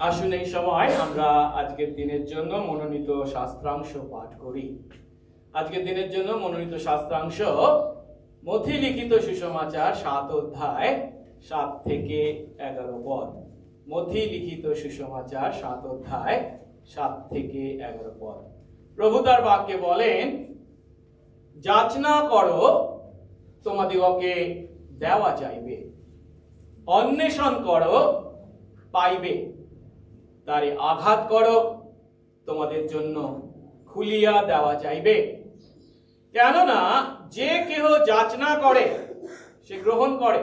আসুন এই সময় আমরা আজকের দিনের জন্য মনোনীত শাস্ত্রাংশ পাঠ করি। আজকের দিনের জন্য মনোনীত শাস্ত্রাংশ মথি লিখিত সুসমাচার 7 অধ্যায় 7 থেকে 11 পদ। মথি লিখিত সুসমাচার 7 অধ্যায় 7 থেকে 11 পদ। প্রভু তার বাক্যে বলেন, যাচনা করো, তোমাদিগকে দেওয়া যাইবে, অন্বেষণ করো, পাইবে, তারে আঘাত করো, তোমাদের জন্য খুলিয়া দেওয়া যাইবে। কেননা যে কেহ যাচনা করে সে গ্রহণ করে,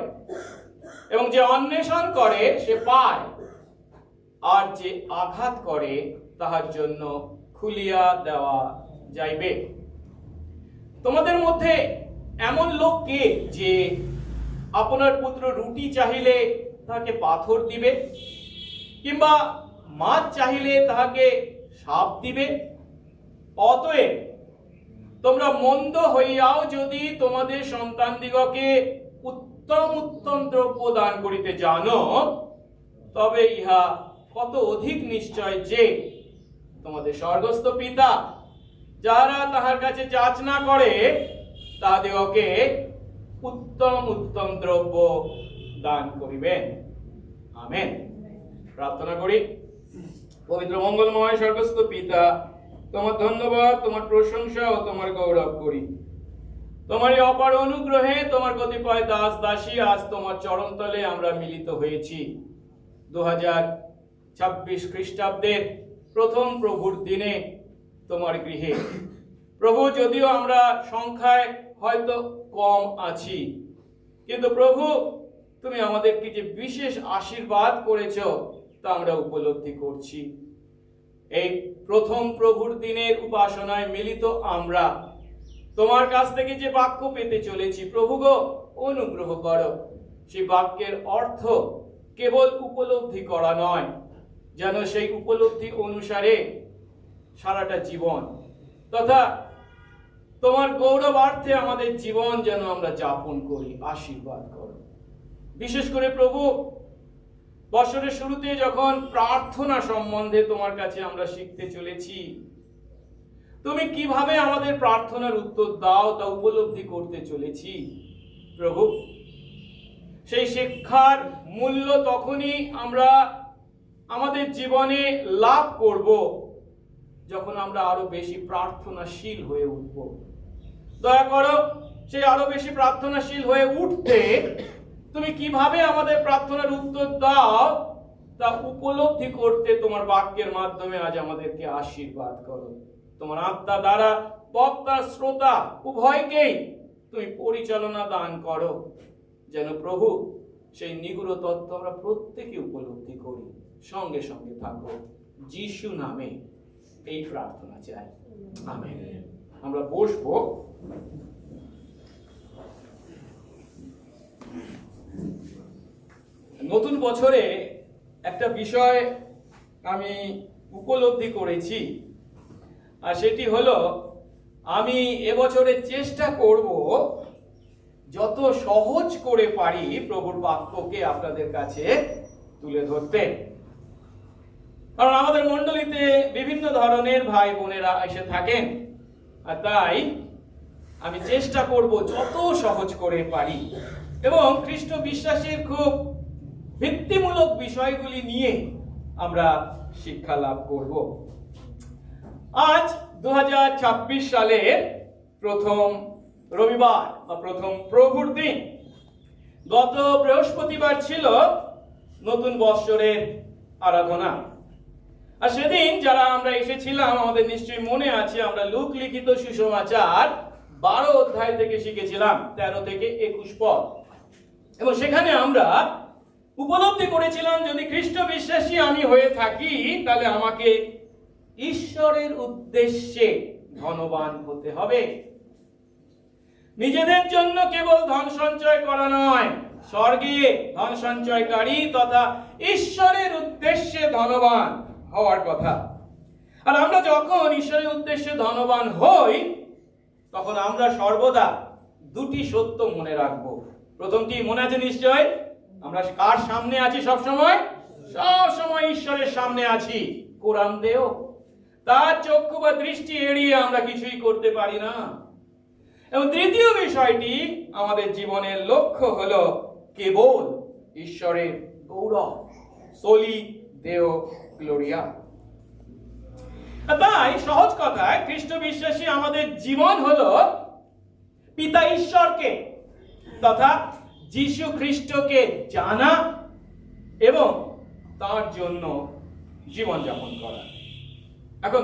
এবং যে অন্বেষণ করে সে পায়, আর যে আঘাত করে তাহার জন্য খুলিয়া দেওয়া যাইবে। তোমাদের মধ্যে এমন লোক কে যে আপনার পুত্র রুটি চাহিলে তাহাকে পাথর দিবে, কিংবা মাছ চাহিলে তাহাকে সাপ দিবে? অতএব তোমরা মন্দ হইয়াও যদি তোমাদের সন্তানদিগকে উত্তম উত্তম দ্রব্য দান করিতে জানো, তবে ইহা কত অধিক নিশ্চয় যে তোমাদের স্বর্গস্থ পিতা যারা তাহার কাছে যাচনা করে তাহাদিগকে উত্তম উত্তম দ্রব্য দান করিবেন। আমেন। প্রার্থনা করি। পবিত্র মঙ্গলময় স্বর্গস্থ পিতা, তোমার ধন্যবাদ, তোমার প্রশংসা ও তোমার গৌরব করি। তোমার এই অপার অনুগ্রহে তোমার কতিপয় দাস দাসী আজ তোমার চরণতলে আমরা মিলিত হয়েছি। 2026 খ্রিস্টাব্দের প্রথম প্রভুর দিনে তোমার গৃহে। প্রভু, যদিও আমরা সংখ্যায় হয়তো কম আছি, কিন্তু প্রভু তুমি আমাদেরকে যে বিশেষ আশীর্বাদ করেছো তা আমরা উপলব্ধি করছি। এই প্রথম প্রভুর দিনের উপাসনায় মিলিত আমরা তোমার কাছ থেকে যে বাক্য পেতে চলেছি, প্রভু গো, অনুগ্রহ করো সেই বাক্যের অর্থ কেবল উপলব্ধি করা নয়, যেন সেই উপলব্ধি অনুসারে সারাটা জীবন তথা তোমার গৌরবার্থে আমাদের জীবন যেন আমরা যাপন করি। আশীর্বাদ করো। বিশেষ করে প্রভু, বছরের শুরুতে যখন প্রার্থনা সম্বন্ধে তোমার কাছে আমরা শিখতে চলেছি, তুমি কিভাবে আমাদের প্রার্থনার উত্তর দাও তা উপলব্ধি করতে চলেছি। প্রভু, সেই শিক্ষার মূল্য তখনই আমরা আমাদের জীবনে লাভ করব যখন আমরা আরো বেশি প্রার্থনাশীল হয়ে উঠব। দয়া করো, সেই আরো বেশি প্রার্থনাশীল হয়ে উঠতে তুমি কিভাবে আমাদের প্রার্থনার উত্তর দাও তা উপলব্ধি করতে তোমার বাক্যের মাধ্যমে আজ আমাদেরকে আশীর্বাদ করো। তোমার আত্মা দ্বারা বক্তা শ্রোতা উভয়কেই তুমি পরিচালনা দান করো, যেন প্রভু সেই নিগুড় তত্ত্ব আমরা প্রত্যেকে উপলব্ধি করি। সঙ্গে সঙ্গে থাকো, যিশু নামে এই প্রার্থনা চাই। আমেন। আমরা বসবো। নতুন বছরে একটা বিষয় আমি উপলব্ধি করেছি, আর সেটি হলো আমি এবছরে চেষ্টা করব যত সহজ করে পারি প্রভুর বাক্যকে আপনাদের কাছে তুলে ধরতে। কারণ আমাদের মণ্ডলীতে বিভিন্ন ধরনের ভাই বোনেরা এসে থাকেন, আর তাই আমি চেষ্টা করব যত সহজ করে পারি এবং খ্রিস্ট বিশ্বাসের খুব ভিত্তিমূলক বিষয়গুলি নিয়ে আমরা শিক্ষা লাভ করব। আজ 2026 সালের প্রথম রবিবার বা প্রথম প্রভুর দিন। গত বৃহস্পতিবার ছিল নতুন বৎসরের আরাধনা, আর সেদিন যারা আমরা এসেছিলাম আমাদের নিশ্চয়ই মনে আছে, আমরা লূক লিখিত সুসমাচার 12 অধ্যায় থেকে শিখেছিলাম 13 থেকে 21 পদ, এবং সেখানে আমরা উপলব্ধি করেছিলাম যদি খ্রিস্ট বিশ্বাসী আমি হয়ে থাকি তাহলে আমাকে ঈশ্বরের উদ্দেশ্যে ধনবান হতে হবে। নিজেদের জন্য কেবল ধন সঞ্চয় করা নয়, স্বর্গে ধন সঞ্চয়কারী তথা ঈশ্বরের উদ্দেশ্যে ধনবান হওয়ার কথা। আর আমরা যখন ঈশ্বরের উদ্দেশ্যে ধনবান হই তখন আমরা সর্বদা দুটি সত্য মনে রাখবো। প্রথমটি মনে আছে নিশ্চয়, আমরা কার সামনে আছি সব সময়? সব সময় ঈশ্বরের সামনে আছি, কোরআন দেও, তার চক্ষু বা দৃষ্টি এড়িয়ে আমরা কিছুই করতে পারি না। এবং তৃতীয় বিষয়টি, আমাদের জীবনের লক্ষ্য হলো কেবল ঈশ্বরের গৌরব, সোলি দেও গ্লোরিয়া। তাই সহজ কথায় খ্রিস্ট বিশ্বাসী আমাদের জীবন হলো পিতা ঈশ্বরকে তথা যীশু খ্রিস্টকে জানা এবং তার জন্য জীবনযাপন করা। এখন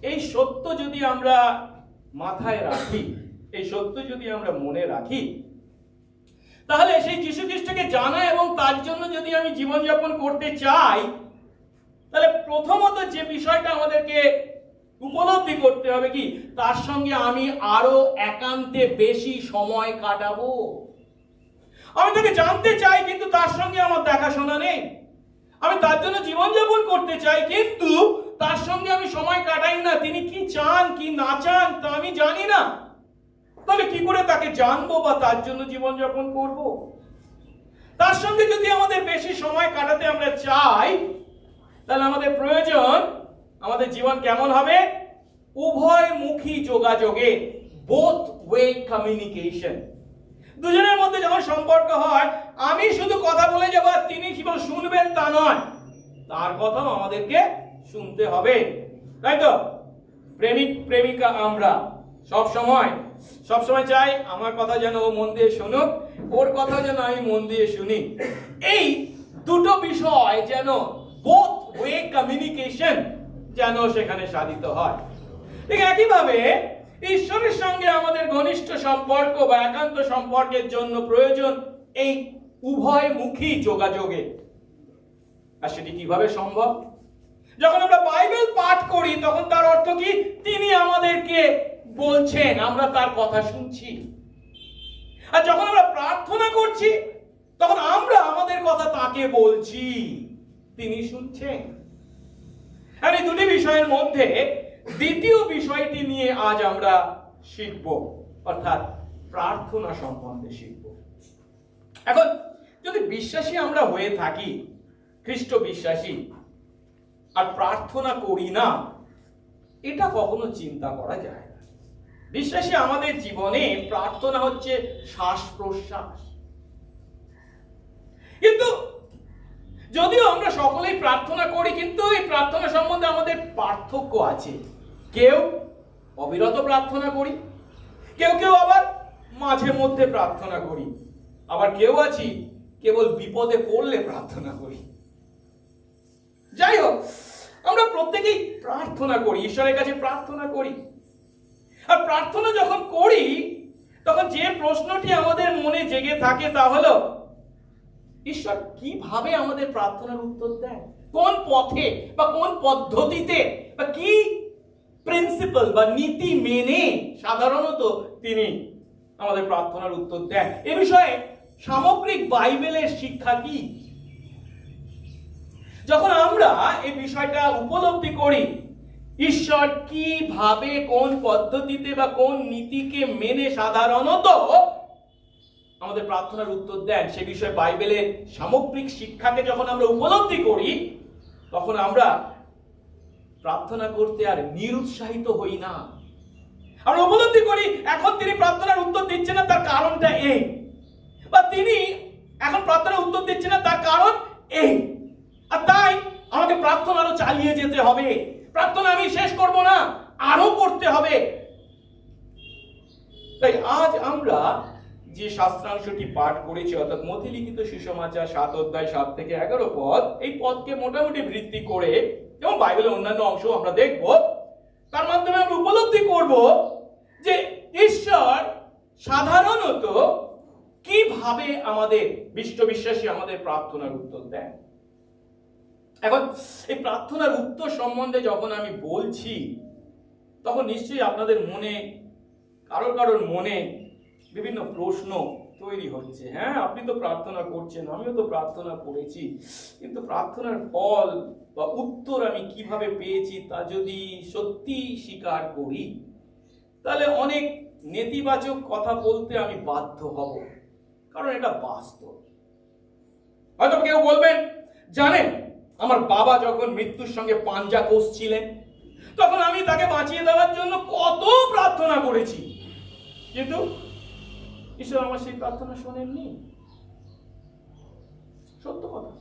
এই সত্য যদি আমরা মাথায় রাখি, এই সত্য যদি আমরা মনে রাখি, তাহলে সেই যীশু খ্রিস্টকে জানা এবং তার জন্য যদি আমি জীবনযাপন করতে চাই, তাহলে প্রথমত যে বিষয়টা আমাদেরকে উপলব্ধি করতে হবে কি, তার সঙ্গে আমি আরো একান্তে বেশি সময় কাটাবো। আমি তাকে জানতে চাই কিন্তু তার সঙ্গে আমার দেখাশোনা নেই। আমি তার জন্য জীবনযাপন করতে চাই কিন্তু তার সঙ্গে আমি সময় কাটাই না। তিনি কি চান কি না চান তা আমি জানি না। তাহলে কি করে তাকে জানবো বা তার জন্য জীবনযাপন করব? তার সঙ্গে যদি আমাদের বেশি সময় কাটাতে আমরা চাই, তাহলে আমাদের প্রয়োজন, আমাদের জীবন কেমন হবে? উভয়মুখী যোগাযোগে, বোথ ওয়ে কমিউনিকেশন। দুজনের মধ্যে যখন সম্পর্ক হয়, আমি শুধু কথা বলে যাব আর তিনি কেবল শুনবেন তা নয়, তার কথাও আমাদেরকে শুনতে হবে, তাই তো? প্রেমিক প্রেমিকা আমরা সব সময় চাই আমার কথা যেন ও মন দিয়ে শুনুক, ওর কথা যেন আমি মন দিয়ে শুনি। এই দুটো বিষয় যেন, বোথ ওয়ে কমিউনিকেশন যেন সেখানে সাধিত হয়। ঠিক একইভাবে ঈশ্বরের সঙ্গে আমাদের ঘনিষ্ঠ সম্পর্ক বা একান্ত সম্পর্কের জন্য প্রয়োজন এই উভয়মুখী যোগাযোগে। আর সেটি কিভাবে সম্ভব? যখন আমরা বাইবেল পাঠ করি তখন তার অর্থ কি? তিনি আমাদেরকে বলছেন, আমরা তার কথা শুনছি। আর যখন আমরা প্রার্থনা করছি তখন আমরা আমাদের কথা তাকে বলছি, তিনি শুনছেন। আর এই দুটি বিষয়ের মধ্যে দ্বিতীয় বিষয়টি নিয়ে আজ আমরা শিখব, অর্থাৎ প্রার্থনা সম্বন্ধে শিখব। এখন যদি বিশ্বাসী আমরা হয়ে থাকি, খ্রিস্ট বিশ্বাসী, আর প্রার্থনা করি না, এটা কখনো চিন্তা করা যায় না। বিশ্বাসী আমাদের জীবনে প্রার্থনা হচ্ছে শ্বাস প্রশ্বাস। কিন্তু যদিও আমরা সকলেই প্রার্থনা করি, কিন্তু এই প্রার্থনা সম্বন্ধে আমাদের পার্থক্য আছে। কেউ অবিরত প্রার্থনা করি, কেউ আবার মাঝে মধ্যে প্রার্থনা করি, আবার কেউ আছি কেবল বিপদে পড়লে প্রার্থনা করি। যাই হোক, আমরা প্রত্যেকেই প্রার্থনা করি, ঈশ্বরের কাছে প্রার্থনা করি। আর প্রার্থনা যখন করি তখন যে প্রশ্নটি আমাদের মনে জেগে থাকে তা হলো, ঈশ্বর কিভাবে আমাদের প্রার্থনার উত্তর দেন? কোন পথে বা কোন পদ্ধতিতে বা কি প্রিন্সিপাল বা নীতি মেনে সাধারণত তিনি আমাদের প্রার্থনার উত্তর দেন? এ বিষয়ে সামগ্রিক বাইবেলের শিক্ষা কি? যখন আমরা এই বিষয়টা উপলব্ধি করি, ঈশ্বর কিভাবে কোন পদ্ধতিতে বা কোন নীতিকে মেনে সাধারণত আমাদের প্রার্থনার উত্তর দেন, সে বিষয়ে বাইবেলের সামগ্রিক শিক্ষাকে যখন আমরা উপলব্ধি করি, তখন আমরা প্রার্থনা করতে আর নিরুৎসাহিত হই না। আমরা উপলব্ধি করি এখন তিনি প্রার্থনার উত্তর দিচ্ছে না, তার কারণটা এই, বা তিনি এখন প্রার্থনার উত্তর দিচ্ছে না, তার কারণ এই। আর তাই আমাকে প্রার্থনা আরো চালিয়ে যেতে হবে, প্রার্থনা আমি শেষ করব না, আরো করতে হবে। তাই আজ আমরা যে শাস্ত্রাংশটি পাঠ করেছি, অর্থাৎ মথি লিখিত সুসমাচার 7 অধ্যায় 7 থেকে 11 পদ, এই পদকে মোটামুটি ভিত্তি করে এবং বাইবেলের অন্যান্য অংশ আমরা দেখব, তার মাধ্যমে আমরা উপলব্ধি করব যে ঈশ্বর সাধারণত কিভাবে আমাদের বিশ্বাসী আমাদের প্রার্থনার উত্তর দেন। এখন এই প্রার্থনার উত্তর সম্বন্ধে যখন আমি বলছি, তখন নিশ্চয়ই আপনাদের মনে কারোর মনে বিভিন্ন প্রশ্ন তৈরি হচ্ছে। হ্যাঁ, আপনি তো প্রার্থনা করছেন, আমিও তো প্রার্থনা করেছি, কিন্তু প্রার্থনার ফল বা উত্তর আমি কিভাবে পেয়েছি তা যদি সত্যি স্বীকার করি, তাহলে অনেক নেতিবাচক কথা বলতে আমি বাধ্য হব, কারণ এটা বাস্তব। হয়তো কেউ বলবেন, জানেন আমার বাবা যখন মৃত্যুর সঙ্গে পাঞ্জা কষছিলেন, তখন আমি তাকে বাঁচিয়ে দেওয়ার জন্য কত প্রার্থনা করেছি, কিন্তু ঈশ্বর আমার সেই প্রার্থনা শোনেননি। সত্য কথা।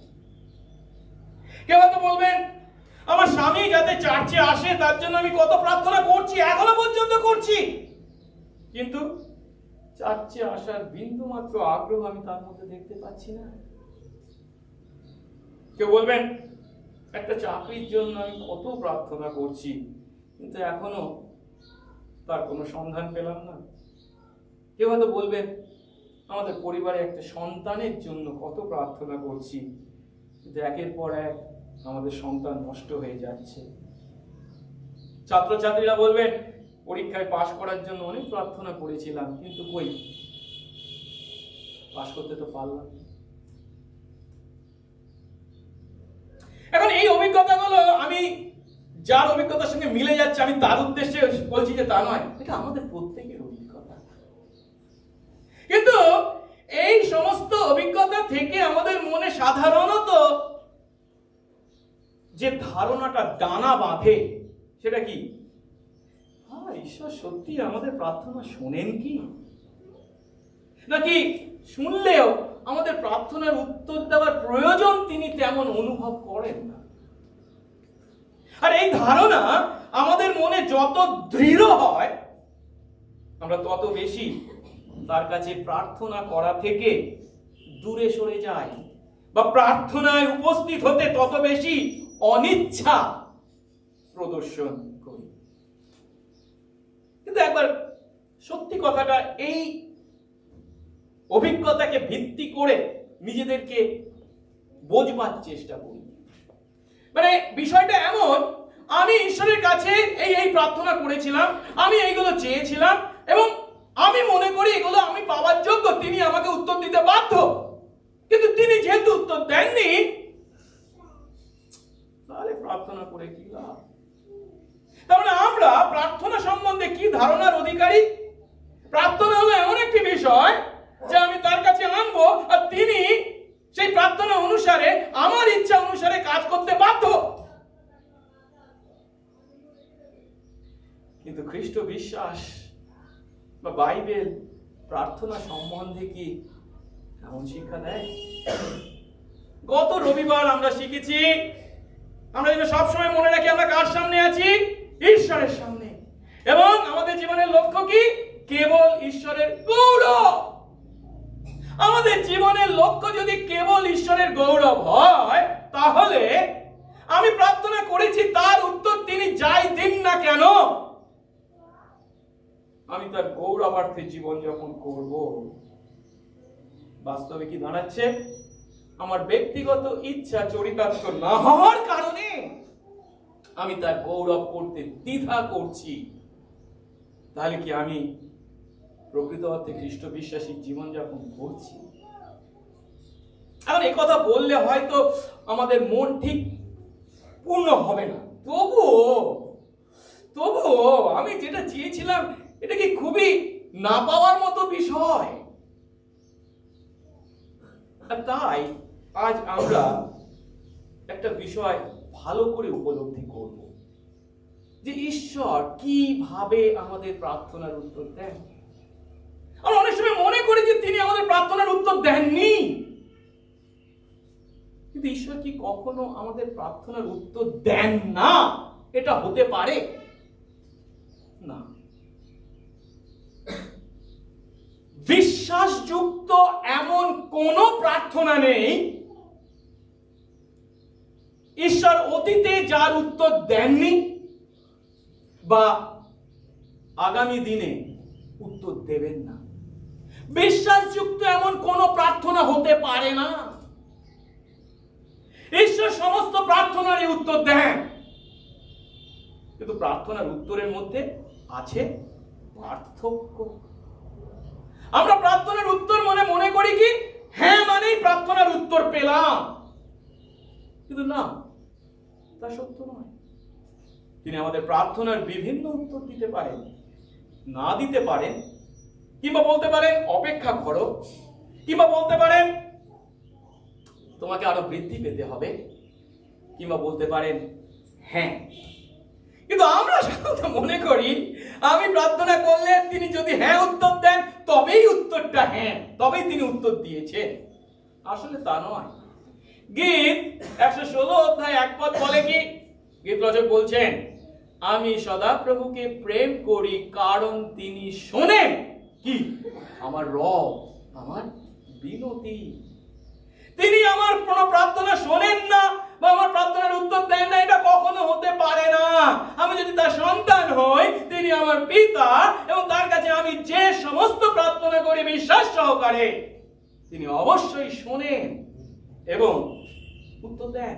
কেউ হয়তো বলবেন, আমার স্বামী যাতে চার্চে আসে তার জন্য আমি কত প্রার্থনা করছি, এখনো পর্যন্ত করছি, কিন্তু চার্চে আসার বিন্দু মাত্র আগ্রহ আমি তার মধ্যে দেখতে পাচ্ছি না। কেউ বলবেন, একটা চাকরির জন্য আমি কত প্রার্থনা করছি, কিন্তু এখনো তার কোনো সন্ধান পেলাম না। কেউ হয়তো বলবেন, আমাদের পরিবারে একটা সন্তানের জন্য কত প্রার্থনা করছি, কিন্তু একের পর এক আমাদের সন্তান নষ্ট হয়ে যাচ্ছে। ছাত্রছাত্রীরা বলবেন, পরীক্ষায় পাশ করার জন্য অনেক প্রার্থনা করেছিলাম, কিন্তু কই, পাশ করতে তো পারলাম। এখন এই অভিজ্ঞতাগুলো আমি যার অভিজ্ঞতার সঙ্গে মিলে যাচ্ছে আমি তার উদ্দেশ্যে বলছি যে তা নয়, এটা আমাদের প্রত্যেকের অভিজ্ঞতা। কিন্তু এই সমস্ত অভিজ্ঞতা থেকে আমাদের মনে সাধারণত যে ধারণাটা দানা বাঁধে, সেটা কি? ঈশ্বর সত্যি আমাদের প্রার্থনা শোনেন কি, নাকি শুনলেও আমাদের প্রার্থনার উত্তর দেওয়ার প্রয়োজন তিনি তেমন অনুভব করেন না। আর এই ধারণা আমাদের মনে যত দৃঢ় হয়, আমরা তত বেশি তার কাছে প্রার্থনা করা থেকে দূরে সরে যাই, বা প্রার্থনায় উপস্থিত হতে তত বেশি অনিচ্ছা প্রদর্শন করি। কিন্তু একবার সত্যি কথাটা, এই অভিজ্ঞতাকে ভিত্তি করে নিজেদেরকে বোঝবার চেষ্টা করি। মানে বিষয়টা এমন, আমি ঈশ্বরের কাছে এই প্রার্থনা করেছিলাম, আমি এইগুলো চেয়েছিলাম, এবং আমি মনে করি এগুলো আমি পাওয়ার যোগ্য, তিনি আমাকে উত্তর দিতে বাধ্য, কিন্তু তিনি যেহেতু উত্তর দেননি, তাহলে প্রার্থনা করে কি লাভ? তার মানে আমরা প্রার্থনা সম্বন্ধে কি ধারণার অধিকারী? প্রার্থনা হলো এমন একটি বিষয় যে আমি তার কাছে আনবো, আর তিনি সেই প্রার্থনা অনুসারে আমার ইচ্ছা অনুসারে কাজ করতে বাধ্য। কিন্তু খ্রিস্ট বিশ্বাস বা বাইবেল প্রার্থনা সম্বন্ধে কি এমন শিক্ষা দেয়? গত রবিবার আমরা শিখেছি, আমরা যেন সবসময় মনে রাখি আমরা কার সামনে আছি? ঈশ্বরের সামনে। এবং আমাদের জীবনের লক্ষ্য কি? কেবল ঈশ্বরের গৌরব। আমাদের জীবনের লক্ষ্য যদি কেবল ঈশ্বরের গৌরব হয়, তাহলে আমি প্রার্থনা করেছি তার উত্তর তিনি যাই দিন না কেন, আমি তার গৌরবার্থে জীবন যাপন করব। বাস্তবে কি দাঁড়াচ্ছে? আমার ব্যক্তিগত ইচ্ছা চরিতার্থ না হওয়ার কারণে আমি তার গৌরব করতে দ্বিধা করছি। তাহলে কি আমি প্রকৃত অর্থে খ্রিস্ট বিশ্বাসী জীবনযাপন করছি? এখন এই কথা বললে হয়তো আমাদের মন ঠিক পূর্ণ হবে না, তবুও আমি যেটা চেয়েছিলাম এটা কি খুবই না পাওয়ার মতো বিষয়? তাই আজ আমরা একটা বিষয় ভালো করে উপলব্ধি করব, যে ঈশ্বর কিভাবে আমাদের প্রার্থনার উত্তর দেন। আমরা অনেক সময় মনে করি যে তিনি আমাদের প্রার্থনার উত্তর দেননি, কিন্তু ঈশ্বর কি কখনো আমাদের প্রার্থনার উত্তর দেন না? এটা হতে পারে না। বিশ্বাসযুক্ত এমন কোন প্রার্থনা নেই ঈশ্বর অতীতে যার উত্তর দেননি বা আগামী দিনে উত্তর দেবেন না। বিশ্বাসযুক্ত এমন কোন প্রার্থনা হতে পারে না। ঈশ্বর সমস্ত প্রার্থনারই উত্তর দেন, কিন্তু প্রার্থনার উত্তরের মধ্যে আছে পার্থক্য। আমরা প্রার্থনার উত্তর মনে করি কি, হ্যাঁ মানেই প্রার্থনার উত্তর পেলাম, কিন্তু না, তা সত্য নয়। তিনি আমাদের প্রার্থনার বিভিন্ন উত্তর দিতে পারেন, না দিতে পারেন, কিংবা বলতে পারেন অপেক্ষা করো, কিংবা বলতে পারেন তোমাকে আরো বৃদ্ধি পেতে হবে, কিংবা বলতে পারেন হ্যাঁ। কিন্তু আমরা সাধারণত মনে করি আমি প্রার্থনা করলে তিনি যদি হ্যাঁ উত্তর দেন তবেই উত্তরটা হ্যাঁ, তবেই তিনি উত্তর দিয়েছেন। আসলে তা নয়। গীত 116 অধ্যায় 1 পদ বলে কি? গীত রচক বলছেন, আমি সদাপ্রভুকে প্রেম করি কারণ তিনি শোনেন কি আমার রব, আমার বিনতি। তিনি আমার কোন প্রার্থনা শোনেন না বা আমার প্রার্থনার উত্তর দেন না, এটা কখনো হতে পারে না। আমি যদি তার সন্তান হই, তিনি আমার পিতা এবং তার কাছে আমি যে সমস্ত প্রার্থনা করি বিশ্বাস সহকারে, তিনি অবশ্যই শোনেন এবং উত্তর দেন।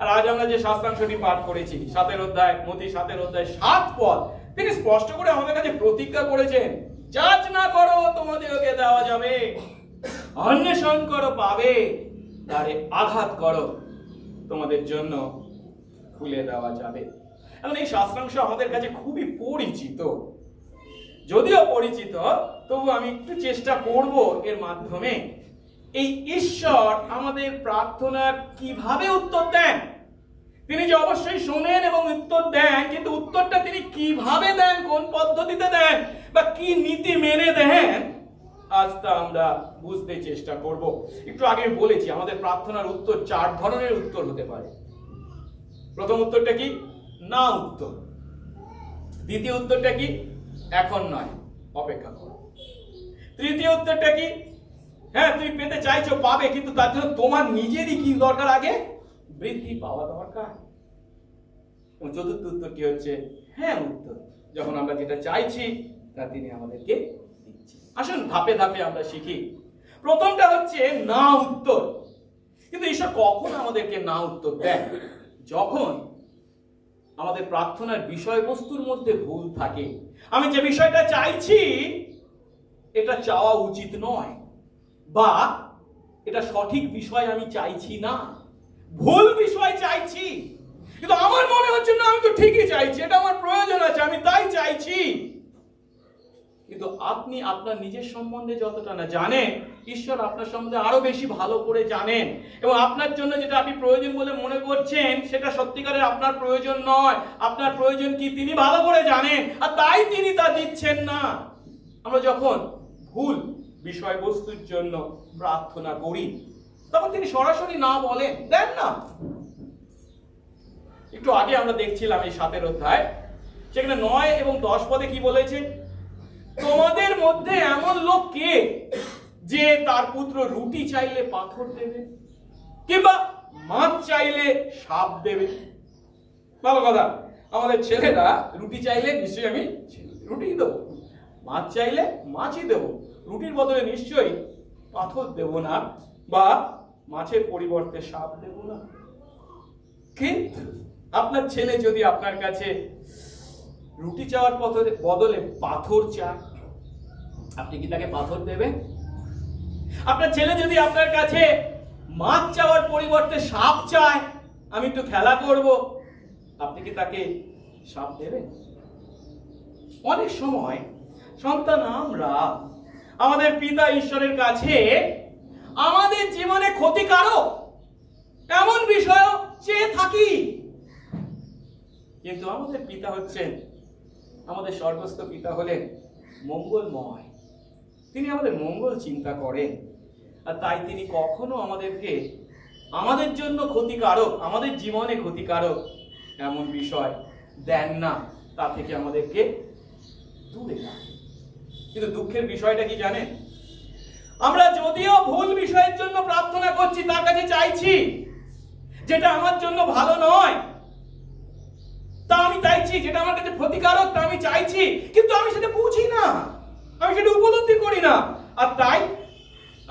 আর আজ আমরা যে শাস্ত্রাংশটি পাঠ করেছি 7 অধ্যায়, মথি 7 অধ্যায় 7 পদ, তিনি স্পষ্ট করে আমাদের কাছে প্রতিজ্ঞা করেছেন, যাচনা করো তোমাদেরকে দেওয়া যাবে, অন্বেষণ করো পাবে, দ্বারে আঘাত করো তোমাদের জন্য খুলে দেওয়া যাবে। এখন এই শাস্ত্রাংশ আমাদের কাছে খুবই পরিচিত, যদিও পরিচিত তবু আমি একটু চেষ্টা করব এর মাধ্যমে এই ঈশ্বর আমাদের প্রার্থনার কিভাবে উত্তর দেন। তিনি যে অবশ্যই শোনেন এবং উত্তর দেন, কিন্তু উত্তরটা তিনি কিভাবে দেন, কোন পদ্ধতিতে দেন বা কি নীতি মেনে দেন, আজ তা আমরা বুঝতে চেষ্টা করব। একটু আগে বলেছি আমাদের প্রার্থনার উত্তর 4 ধরনের উত্তর হতে পারে। প্রথম উত্তরটা কি? না উত্তর। দ্বিতীয় উত্তরটা কি? এখন নয়, অপেক্ষা করো। তৃতীয় উত্তরটা কি? হ্যাঁ, তুমি পেতে চাইছো, পাবে, কিন্তু তার জন্য তোমার নিজেরই কি দরকার? আগে বৃদ্ধি পাওয়া দরকার। এবং চতুর্থ উত্তরটি হচ্ছে হ্যাঁ উত্তর, যখন আমরা যেটা চাইছি তা তিনি আমাদেরকে দিচ্ছেন। আসুন ধাপে ধাপে আমরা শিখি। প্রথমটা হচ্ছে না উত্তর। কিন্তু ঈশ্বর কখন আমাদেরকে না উত্তর দেন? যখন আমাদের প্রার্থনার বিষয়বস্তুর মধ্যে ভুল থাকে। আমি যে বিষয়টা চাইছি এটা চাওয়া উচিত নয়, বা এটা সঠিক বিষয় আমি চাইছি না, ভুল বিষয় চাইছি। কিন্তু আমার মনে হচ্ছে না, আমি তো ঠিকই চাইছি, এটা আমার প্রয়োজন আছে, আমি তাই চাইছি। কিন্তু আপনি আপনার নিজের সম্বন্ধে যতটা না জানেন, ঈশ্বর আপনার সম্বন্ধে আরো বেশি ভালো করে জানেন। এবং আপনার জন্য যেটা আপনি প্রয়োজন বলে মনে করছেন সেটা সত্যিকারের আপনার প্রয়োজন নয়। আপনার প্রয়োজন কি তিনি ভালো করে জানেন, আর তাই তিনি তা দিচ্ছেন না। আমরা যখন ভুল বিষয়বস্তুর জন্য প্রার্থনা করি তখন তিনি সরাসরি না বলেন, দেন না। একটু আগে আমরা দেখছিলাম এই 7 অধ্যায়, সেখানে 9 এবং 10 পদে কি বলেছে? তোমাদের মধ্যে এমন লোক কে যে তার পুত্র রুটি চাইলে পাথর দেবে, কিংবা মাছ চাইলে সাপ দেবে? ভালো কথা, আমাদের ছেলেরা রুটি চাইলে নিশ্চয়ই আমি রুটি দেবো, মাছ চাইলে মাছই দেবো, রুটির বদলে নিশ্চয়ই পাথর দেব না, বা মাছের পরিবর্তে সাপ দেব না। কিন্তু আপনার ছেলে যদি আপনার কাছে রুটি চাওয়ার বদলে পাথর চায়, আপনি কি তাকে পাথর দেবেন? আপনার ছেলে যদি আপনার কাছে মাছ চাওয়ার পরিবর্তে সাপ চায়, আমি একটু খেলা করব, আপনি কি তাকে সাপ দেবেন? অনেক সময় সন্তান আমরা আমাদের পিতা ঈশ্বরের কাছে আমাদের জীবনে ক্ষতিকারক এমন বিষয় চেয়ে থাকি, কিন্তু আমাদের পিতা হচ্ছেন, আমাদের স্বর্গস্থ পিতা হলেন মঙ্গলময়। তিনি আমাদের মঙ্গল চিন্তা করেন, আর তাই তিনি কখনো আমাদেরকে আমাদের জন্য ক্ষতিকারক, আমাদের জীবনে ক্ষতিকারক এমন বিষয় দেন না, তা থেকে আমাদেরকে দূরে রাখেন। কিন্তু দুঃখের বিষয়টা কি জানেন? আমরা যদিও ভুল বিষয়ের জন্য প্রার্থনা করছি, তার কাছে চাইছি যেটা আমার জন্য ভালো নয়, তা আমি চাইছি, যেটা আমার কাছে ক্ষতিকারক তা আমি চাইছি, কিন্তু আমি সেটা বুঝি না, আমি সেটা উপলব্ধি করি না। আর তাই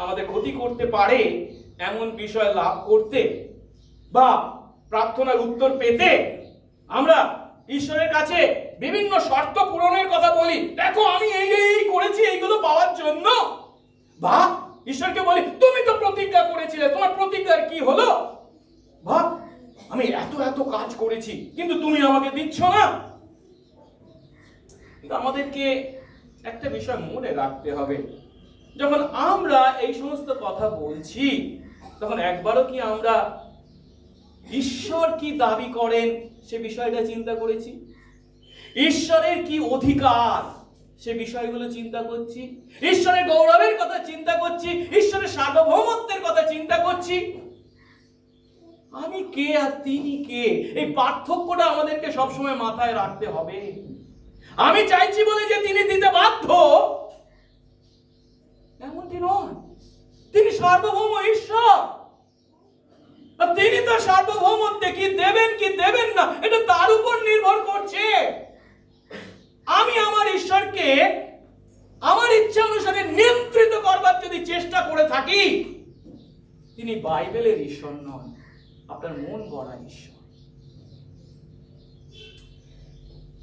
আমাদের ক্ষতি করতে পারে এমন বিষয় লাভ করতে বা প্রার্থনার উত্তর পেতে আমরা ঈশ্বরের কাছে বিভিন্ন শর্ত পূরণের কথা বলি। দেখো আমি এই করেছি এইগুলো পাওয়ার জন্য, বা ঈশ্বরকে বলি তুমি তো প্রতিজ্ঞা করেছিলে, তোমার প্রতিজ্ঞার কি হলো? বা আমি এত এত কাজ করেছি কিন্তু তুমি আমাকে দিচ্ছ না। কিন্তু আমাদেরকে একটা বিষয় মনে রাখতে হবে, যখন আমরা এই সমস্ত কথা বলছি তখন একবারও কি আমরা ঈশ্বর কি দাবি করেন সে বিষয়টা চিন্তা করেছি, ঈশ্বরের কি অধিকার সে বিষয়গুলো চিন্তা করছি, ঈশ্বরের গৌরবের কথা চিন্তা করছি, ঈশ্বরের সার্বভৌমত্বের কথা চিন্তা করছি। আমি কে আর তিনি কে, এই পার্থক্যটা আমাদেরকে সবসময় মাথায় রাখতে হবে। আমি চাইছি বলে যে তিনি দিতে বাধ্য এমনটি নয়। তিনি সার্বভৌম ঈশ্বর, আর তিনি তো সার্বভৌমত্বে কি দেবেন কি দেবেন না এটা তার উপর নির্ভর করছে। আমি আমার ঈশ্বরকে আমার ইচ্ছা অনুসারে নিয়ন্ত্রিত করবার যদি চেষ্টা করে থাকি, তিনি বাইবেলের ঈশ্বর নন, আপনার মন গড়া ঈশ্বর।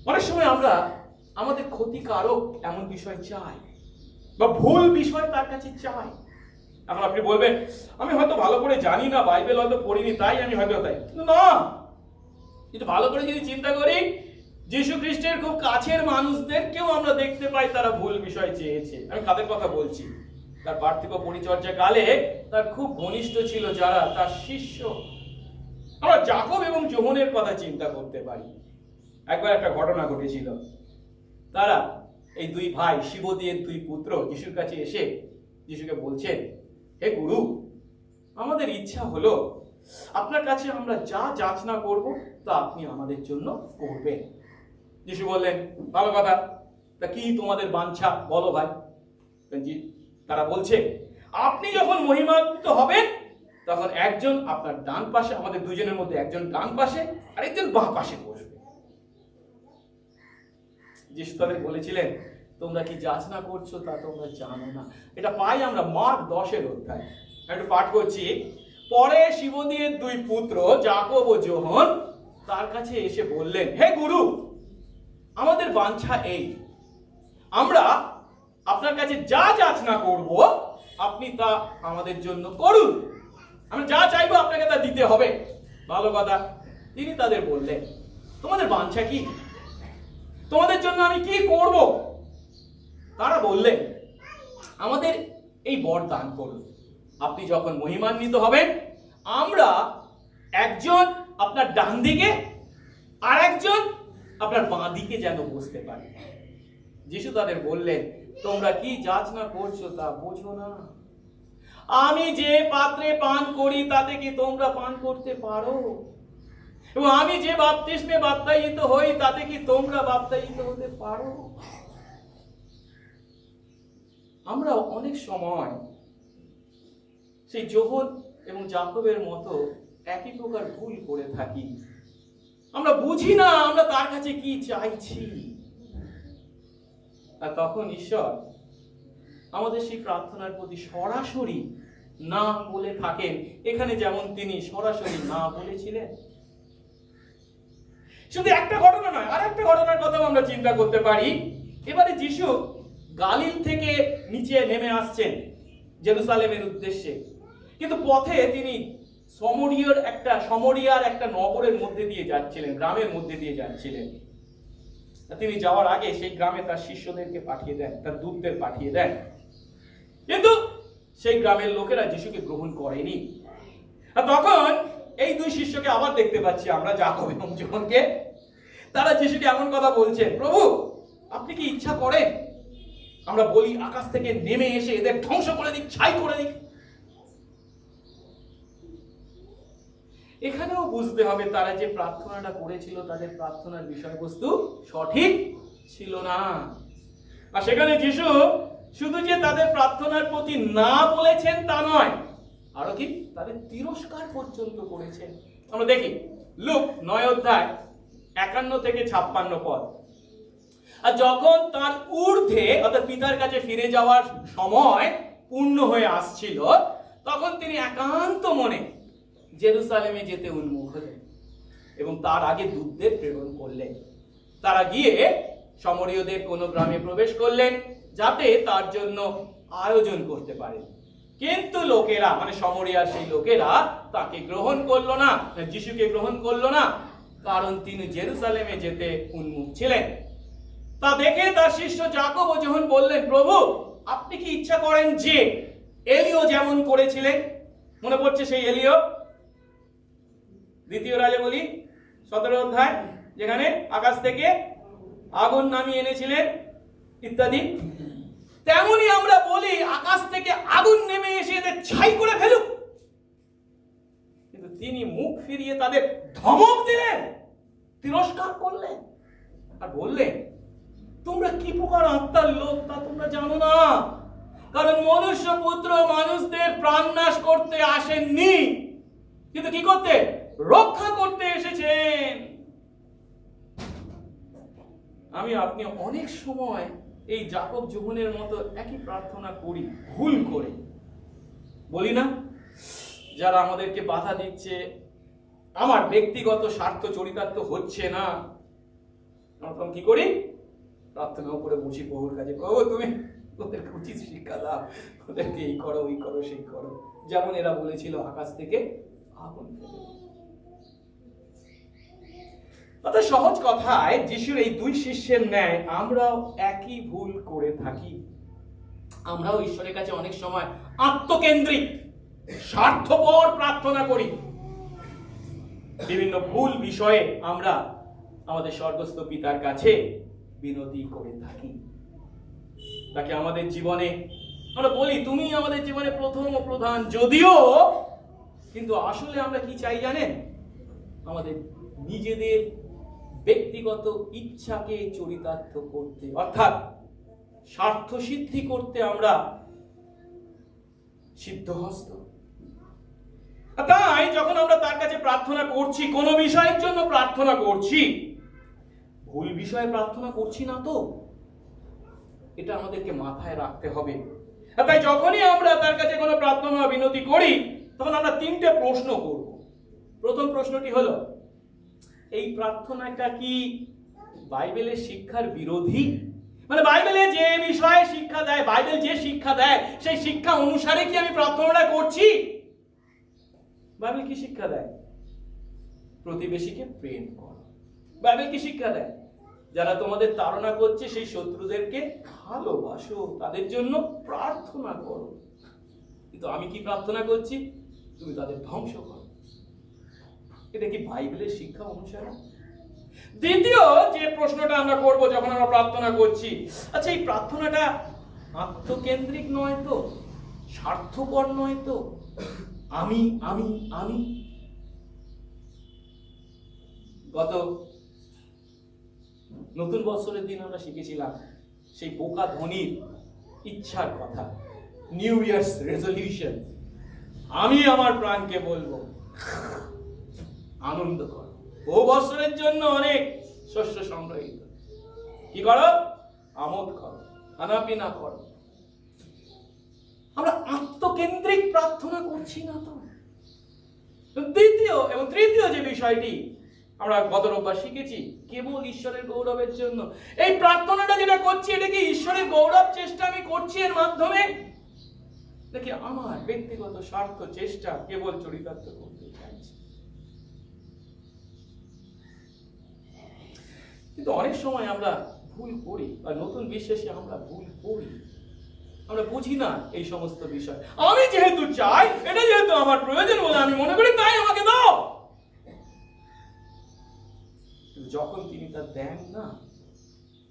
অনেক সময় আমরা আমাদের ক্ষতিকারক এমন বিষয় চাই বা ভুল বিষয় তার কাছে চাই। এখন আপনি বলবেন আমি হয়তো ভালো করে জানি না, বাইবেল হয়তো পড়িনি, তাই আমি হয়তো তাই না। কিন্তু ভালো করে যদি চিন্তা করি, যীশু খ্রিস্টের খুব কাছের মানুষদেরকেও আমরা দেখতে পাই তারা ভুল বিষয় চেয়েছে। আমি কাদের কথা বলছি? তার পার্থিব পরিচর্যা কালে তার খুব ঘনিষ্ঠ ছিল যারা তার শিষ্য। আমরা যাকব এবং যোহনের কথা চিন্তা করতে পারি। একবার একটা ঘটনা ঘটেছিল। তারা এই দুই ভাই শিবদিয়ের দুই পুত্র যিশুর কাছে এসে যিশুকে বলছেন, হে গুরু, আমাদের ইচ্ছা হলো আপনার কাছে আমরা যা যাচনা করব তা আপনি আমাদের জন্য করবেন। যিশু বললেন, ভালো কথা, তা কি তোমাদের বাঞ্ছা বলো ভাই। তারা বলছে, আপনি যখন মহিমান্বিত হবেন তখন একজন আপনার ডান পাশে, আমাদের দুজনের মধ্যে একজন ডান পাশে আর একজন বাঁ পাশে বসবে। যিশু তাদের বলেছিলেন, তোমরা কি যাচনা করছো তা তোমরা জানো না। এটা পাই আমরা মার্ক 10 অধ্যায়। একটু পাঠ করছি। পরে শিবদিয়ের দুই পুত্র যাকব ও যোহন তার কাছে এসে বললেন, হে গুরু, আমাদের বাঞ্ছা এই, আমরা আপনার কাছে যা যাচনা করব আপনি তা আমাদের জন্য করুন। আমরা যা চাইবো আপনাকে তা দিতে হবে। ভালো কথা। তিনি তাদের বললেন, তোমাদের বাঞ্ছা কি? তোমাদের জন্য আমি কি করব? তারা বললেন, আমাদের এই বর দান করুন। আপনি যখন মহিমান্বিত হবেন আমরা একজন আপনার ডান দিকে আর একজন আপনার বাঁ দিকে যেন বসতে পারি। যিশু তাদের বললেন, তোমরা কি যাচনা করছো তা বোঝো না? আমি যে পাত্রে পান করি তাতে কি তোমরা পান করতে পারো? এবং আমি যে বাপ্তিস্মে বাপ্তায়িত হই তাতে কি তোমরা বাপ্তায়িত হতে পারো? আমরা অনেক সময় সেই যোহন এবং যাকবের মতো একই প্রকার ভুল করে থাকি। আমরা বুঝি না আমরা তার কাছে কি চাইছি, আর তখন ঈশ্বর আমাদের সেই প্রার্থনার প্রতি সরাসরি না বলে থাকেন। এখানে যেমন তিনি সরাসরি না বলেছিলেন। শুধু একটা ঘটনা নয়, আর একটা ঘটনার কথাও আমরা চিন্তা করতে পারি। এবারে যিশু গালিল থেকে নিচে নেমে আসছেন জেরুসালেমের উদ্দেশ্যে, কিন্তু পথে তিনি সমরিয়ার একটা নগরের মধ্যে দিয়ে যাচ্ছিলেন, গ্রামের মধ্যে দিয়ে যাচ্ছিলেন। তিনি যাওয়ার আগে সেই গ্রামে তার শিষ্যদেরকে পাঠিয়ে দেন, তার দূতদের পাঠিয়ে দেন। কিন্তু সেই গ্রামের লোকেরা যিশুকে গ্রহণ করেনি। আর তখন এই দুই শিষ্যকে আবার দেখতে পাচ্ছি আমরা, যাকব এবং যোহনকে। তারা যিশুকে এমন কথা বলছেন, প্রভু আপনি কি ইচ্ছা করেন আমরা বলি আকাশ থেকে নেমে এসে এদের ধ্বংস করে দিক, ছাই করে দিক? এখানেও বুঝতে হবে তারা যে প্রার্থনাটা করেছিল তাদের প্রার্থনার বিষয়বস্তু সঠিক ছিল না। আর সেখানে যিশু শুধু যে তাদের প্রার্থনার প্রতি না বলেছেন তা নয়, আরো কি তাদের তিরস্কার পর্যন্ত করেছেন। আমরা দেখি লুক 9 অধ্যায় 51 থেকে 56 পদ। আর যখন তার ঊর্ধ্বে অর্থাৎ পিতার কাছে ফিরে যাওয়ার সময় পূর্ণ হয়ে আসছিল, তখন তিনি একান্ত মনে জেরুসালেমে যেতে উন্মুখ হলেন এবং তার আগে দূতদের প্রেরণ করলেন। তারা গিয়ে সমরীয়দের কোনো গ্রামে প্রবেশ করলেন যাতে তার জন্য আয়োজন করতে পারেন। কিন্তু লোকেরা, মানে সমরিয়ার সেই লোকেরা তাকে গ্রহণ করলো না, যিশুকে গ্রহণ করলো না, কারণ তিনি জেরুসালেমে যেতে উন্মুখ ছিলেন। তা দেখে তার শিষ্য যাকব ও যোহন বললেন, প্রভু আপনি কি ইচ্ছা করেন যে এলিও যেমন করেছিলেন? মনে পড়ছে সেই এলিও, দ্বিতীয় রাজাবলী 17 অধ্যায়, যেখানে আকাশ থেকে আগুন নামিয়ে এনেছিলেন ইত্যাদি। তেমনি আমরা বলি আকাশ থেকে আগুন নেমে এসে এদের ছাই করে ফেলুক, কিন্তু তিনি মুখ ফিরিয়ে তাদের ধমক দিলেন, তিরস্কার করলেন আর বললেন, তোমরা কি প্রকার আত্মার লোক তা তোমরা জানো না, কারণ মনুষ্য পুত্র মানুষদের প্রাণ নাশ করতে আসেননি, কিন্তু কি করতে? রক্ষা করতে এসেছেন। আমি আপনি অনেক সময় এই যাকব যোহনের মতো একই প্রার্থনা করি, ভুল করে। বলি না, যারা আমাদেরকে বাধা দিচ্ছে, আমার ব্যক্তিগত স্বার্থ চরিতার্থ হচ্ছে না, তখন কি করি? প্রার্থনাও করে বসি প্রভুর কাছে, প্রভু তুমি ওদেরকে উচিত শিক্ষা দাও, ওদেরকে এই করো ওই করো সেই করো, যেমন এরা বলেছিল আকাশ থেকে আগুন ফেলে। অর্থাৎ সহজ কথায় যিশুর এই দুই শিষ্যের ন্যায় আমরাও একই ভুল করে থাকি। আমরাও ঈশ্বরের কাছে অনেক সময় আত্মকেন্দ্রিক, স্বার্থপর প্রার্থনা করি। বিভিন্ন ভুল বিষয়ে আমরা আমাদের স্বর্গস্থ পিতার কাছে বিনতি করে থাকি। তাকে আমাদের জীবনে আমরা বলি, তুমি আমাদের জীবনে প্রথম ও প্রধান, যদিও কিন্তু আসলে আমরা কি চাই জানেন? আমাদের নিজেদের ব্যক্তিগত ইচ্ছাকে চরিতার্থ করতে, অর্থাৎ স্বার্থ সিদ্ধি করতে আমরা সিদ্ধহস্ত। তাই যখন আমরা তার কাছে প্রার্থনা করছি, কোন বিষয়ের জন্য প্রার্থনা করছি, ভুল বিষয়ে প্রার্থনা করছি না তো, এটা আমাদেরকে মাথায় রাখতে হবে। তাই যখনই আমরা তার কাছে কোনো প্রার্থনা বিনতি করি, তখন আমরা তিনটে প্রশ্ন করব। প্রথম প্রশ্নটি হলো, এই প্রার্থনাটা কি বাইবেলের শিক্ষার বিরোধী? মানে বাইবেলে যে বিষয়ে শিক্ষা দেয়, বাইবেল যে শিক্ষা দেয়, সেই শিক্ষা অনুসারে কি আমি প্রার্থনাটা করছি? বাইবেল কি শিক্ষা দেয়? প্রতিবেশীকে প্রেম করো। বাইবেল কি শিক্ষা দেয়? যারা তোমাদের তাড়না করছে সেই শত্রুদেরকে ভালোবাসো, তাদের জন্য প্রার্থনা করো। কিন্তু আমি কি প্রার্থনা করছি? তুমি তাদের ধ্বংস করো। এটা কি বাইবেলের শিক্ষা অনুসারে? দ্বিতীয় যে প্রশ্নটা আমরা করব যখন আমরা প্রার্থনা করছি, আচ্ছা এই প্রার্থনাটা আত্মকেন্দ্রিক নয় তো, স্বার্থপর নয় তো, আমি আমি আমি। গত নতুন বছরের দিন আমরা শিখেছিলাম সেই বোকা ধনীর ইচ্ছার কথা, নিউ ইয়ার্স রেজলিউশন। আমি আমার প্রাণকে বলবো আনন্দ করো, বহু বছরের জন্য অনেক শস্য সংগ্রহিত, কি করো? আমোদ করো, খানাপিনা করো। আমরা আত্মকেন্দ্রিক প্রার্থনা করছি না তো। দ্বিতীয় এবং তৃতীয় যে বিষয়টি আমরা গত রোববার শিখেছি, কেবল ঈশ্বরের গৌরবের জন্য এই প্রার্থনাটা যেটা করছি, এটা কি ঈশ্বরের গৌরব চেষ্টা আমি করছি এর মাধ্যমে, নাকি আমার ব্যক্তিগত স্বার্থ চেষ্টা কেবল চরিতার্থ করতে চাইছি? কিন্তু অনেক সময় আমরা ভুল করি, বা নতুন বিশ্বাসে আমরা ভুল করি, আমরা বুঝি না এই সমস্ত বিষয়। আমি যেহেতু চাই, এটা যেহেতু আমার প্রয়োজন বলে আমি মনে করি, তাই আমাকে দাও। যখন তিনি তা দেন না,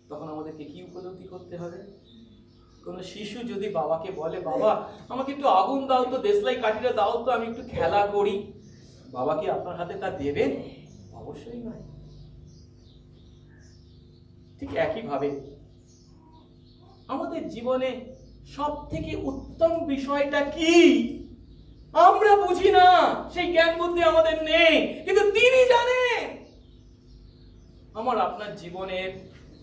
তখন আমাদেরকে কি উপলব্ধি করতে হবে? কোন শিশু যদি বাবাকে বলে, বাবা আমাকে একটু আগুন দাও তো, দেশলাই কাঠিটা দাও তো, আমি একটু খেলা করি, বাবা কি আপনার হাতে তা দেবেন? অবশ্যই নয়। ঠিক একইভাবে আমাদের জীবনে সব থেকে উত্তম বিষয়টা কি আমরা বুঝি না, সেই জ্ঞান বুদ্ধি আমাদের নেই, কিন্তু তিনি জানেন। আমার আপনার জীবনের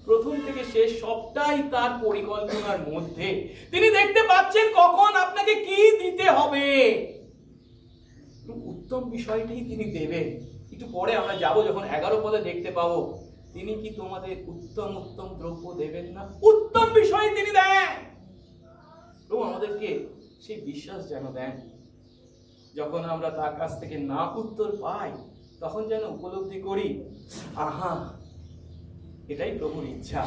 প্রথম থেকে শেষ সবটাই তার পরিকল্পনার মধ্যে। তিনি দেখতে পাচ্ছেন কখন আপনাকে কি দিতে হবে, উত্তম বিষয়টাই তিনি দেবেন। একটু পরে আমরা যাব, যখন 11 পদে দেখতে পাবো, তিনি কি তোমাদের উত্তম উত্তম দ্রব্য দেবেন না? উত্তম বিষয় তিনি দেন। এবং আমাদেরকে সেই বিশ্বাস যেন দেন, যখন আমরা তার কাছ থেকে না উত্তর পাই, তখন যেন উপলব্ধি করি, আহা এটাই প্রভুর ইচ্ছা,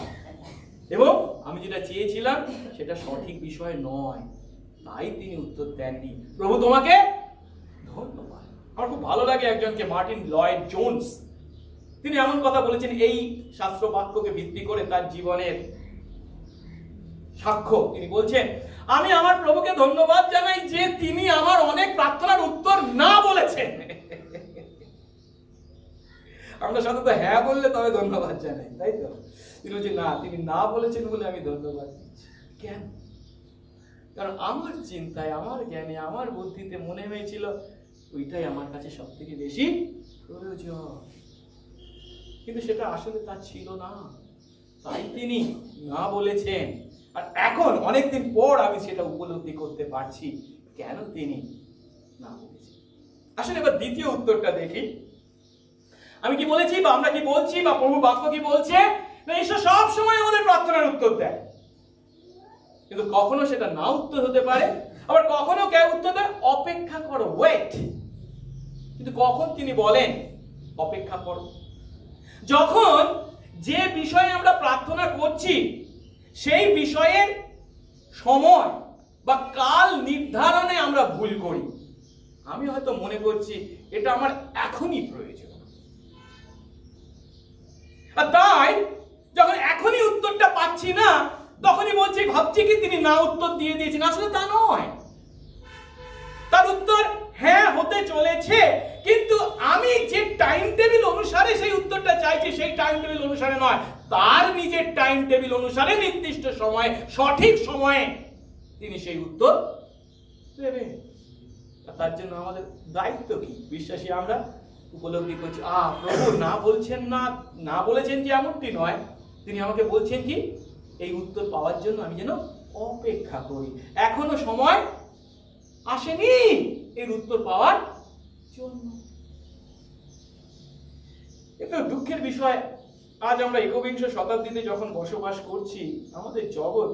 এবং আমি যেটা চেয়েছিলাম সেটা সঠিক বিষয় নয়, তাই তিনি উত্তর দেননি। প্রভু তোমাকে ধন্যবাদ। আমার খুব ভালো লাগে একজনকে, মার্টিন লয়েড জোন্স। তিনি এমন কথা বলেছেন এই শাস্ত্র বাক্যকে ভিত্তি করে তার জীবনের সাক্ষ্য। তিনি বলছেন, আমি আমার প্রভুকে ধন্যবাদ জানাই যে তিনি আমার অনেক প্রার্থনার উত্তর না বলেছেন। আমরা সাধারণত হ্যাঁ বললে তবে ধন্যবাদ জানাই, তাই তো? তিনি বলছেন না, তিনি না বলেছেন বলে আমি ধন্যবাদ দিচ্ছি। কেন? কারণ আমার চিন্তায়, আমার জ্ঞানে, আমার বুদ্ধিতে মনে হয়েছিল ওইটাই আমার কাছে সব থেকে বেশি প্রয়োজন, কিন্তু সেটা আসলে তা ছিল না, তাই তিনি না বলেছেন। আর এখন অনেকদিন পর আমি সেটা উপলব্ধি করতে পারছি কেন তিনি না বলেছেন। আসলে এবার দ্বিতীয় উত্তরটা দেখি। আমি কি বলেছি বা আমরা কি বলছি বা প্রভু বাক্য কি বলছে? না, ঈশ্বর সব সময় আমাদের প্রার্থনার উত্তর দেয়, কিন্তু কখনো সেটা না উত্তর হতে পারে, আবার কখনো কে উত্তর দেয় অপেক্ষা করো, ওয়েট। কিন্তু কখন তিনি বলেন অপেক্ষা করো? যখন যে বিষয়ে আমরা প্রার্থনা করছি সেই বিষয়ের সময় বা কাল নির্ধারণে আমরা ভুল করি। আমি হয়তো মনে করছি এটা আমার এখনই প্রয়োজন, আর তাই যখন এখনই উত্তরটা পাচ্ছি না তখনই বলছি, ভাবছি কি তিনি না উত্তর দিয়ে দিয়েছেন। আসলে তা নয়, তার উত্তর হ্যাঁ হতে চলেছে, কিন্তু আমি যে টাইম টেবিল অনুসারে সেই উত্তরটা চাইছি সেই টাইম টেবিল অনুসারে নয়, তার নিজের টাইম টেবিল অনুসারে নির্দিষ্ট সময়ে, সঠিক সময়ে তিনি সেই উত্তর দেবেন। তার জন্য আমাদের দায়িত্ব কি? বিশ্বাসী আমরা উপলব্ধি করছি, প্রভু না বলছেন না, না বলেছেন যে এমনটি নয়, তিনি আমাকে বলছেন কি এই উত্তর পাওয়ার জন্য আমি যেন অপেক্ষা করি। এখনো সময় আসেনি এর উত্তর পাওয়ার জন্য। কিন্তু দুঃখের বিষয়, আজ আমরা একবিংশ শতাব্দীতে যখন বসবাস করছি, আমাদের জগৎ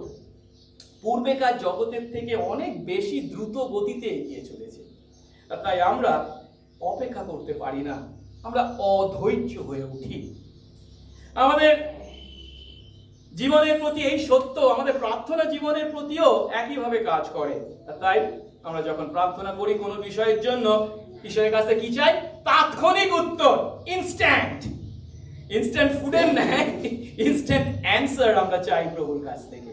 পূর্বেকার জগতের থেকে অনেক বেশি দ্রুত গতিতে এগিয়ে চলেছে। আর তাই আমরা অপেক্ষা করতে পারি না, আমরা অধৈর্য হয়ে উঠি। আমাদের জীবনের প্রতি এই সত্য আমাদের প্রার্থনা জীবনের প্রতিও একইভাবে কাজ করে। আর তাই আমরা যখন প্রার্থনা করি কোনো বিষয়ের জন্য, ঈশ্বরের কাছে কি চাই? তাৎক্ষণিক উত্তর, ইনস্ট্যান্ট। ইনস্ট্যান্ট ফুডের ন্যায় ইনস্ট্যান্ট অ্যান্সার আমরা চাই প্রভুর কাছ থেকে।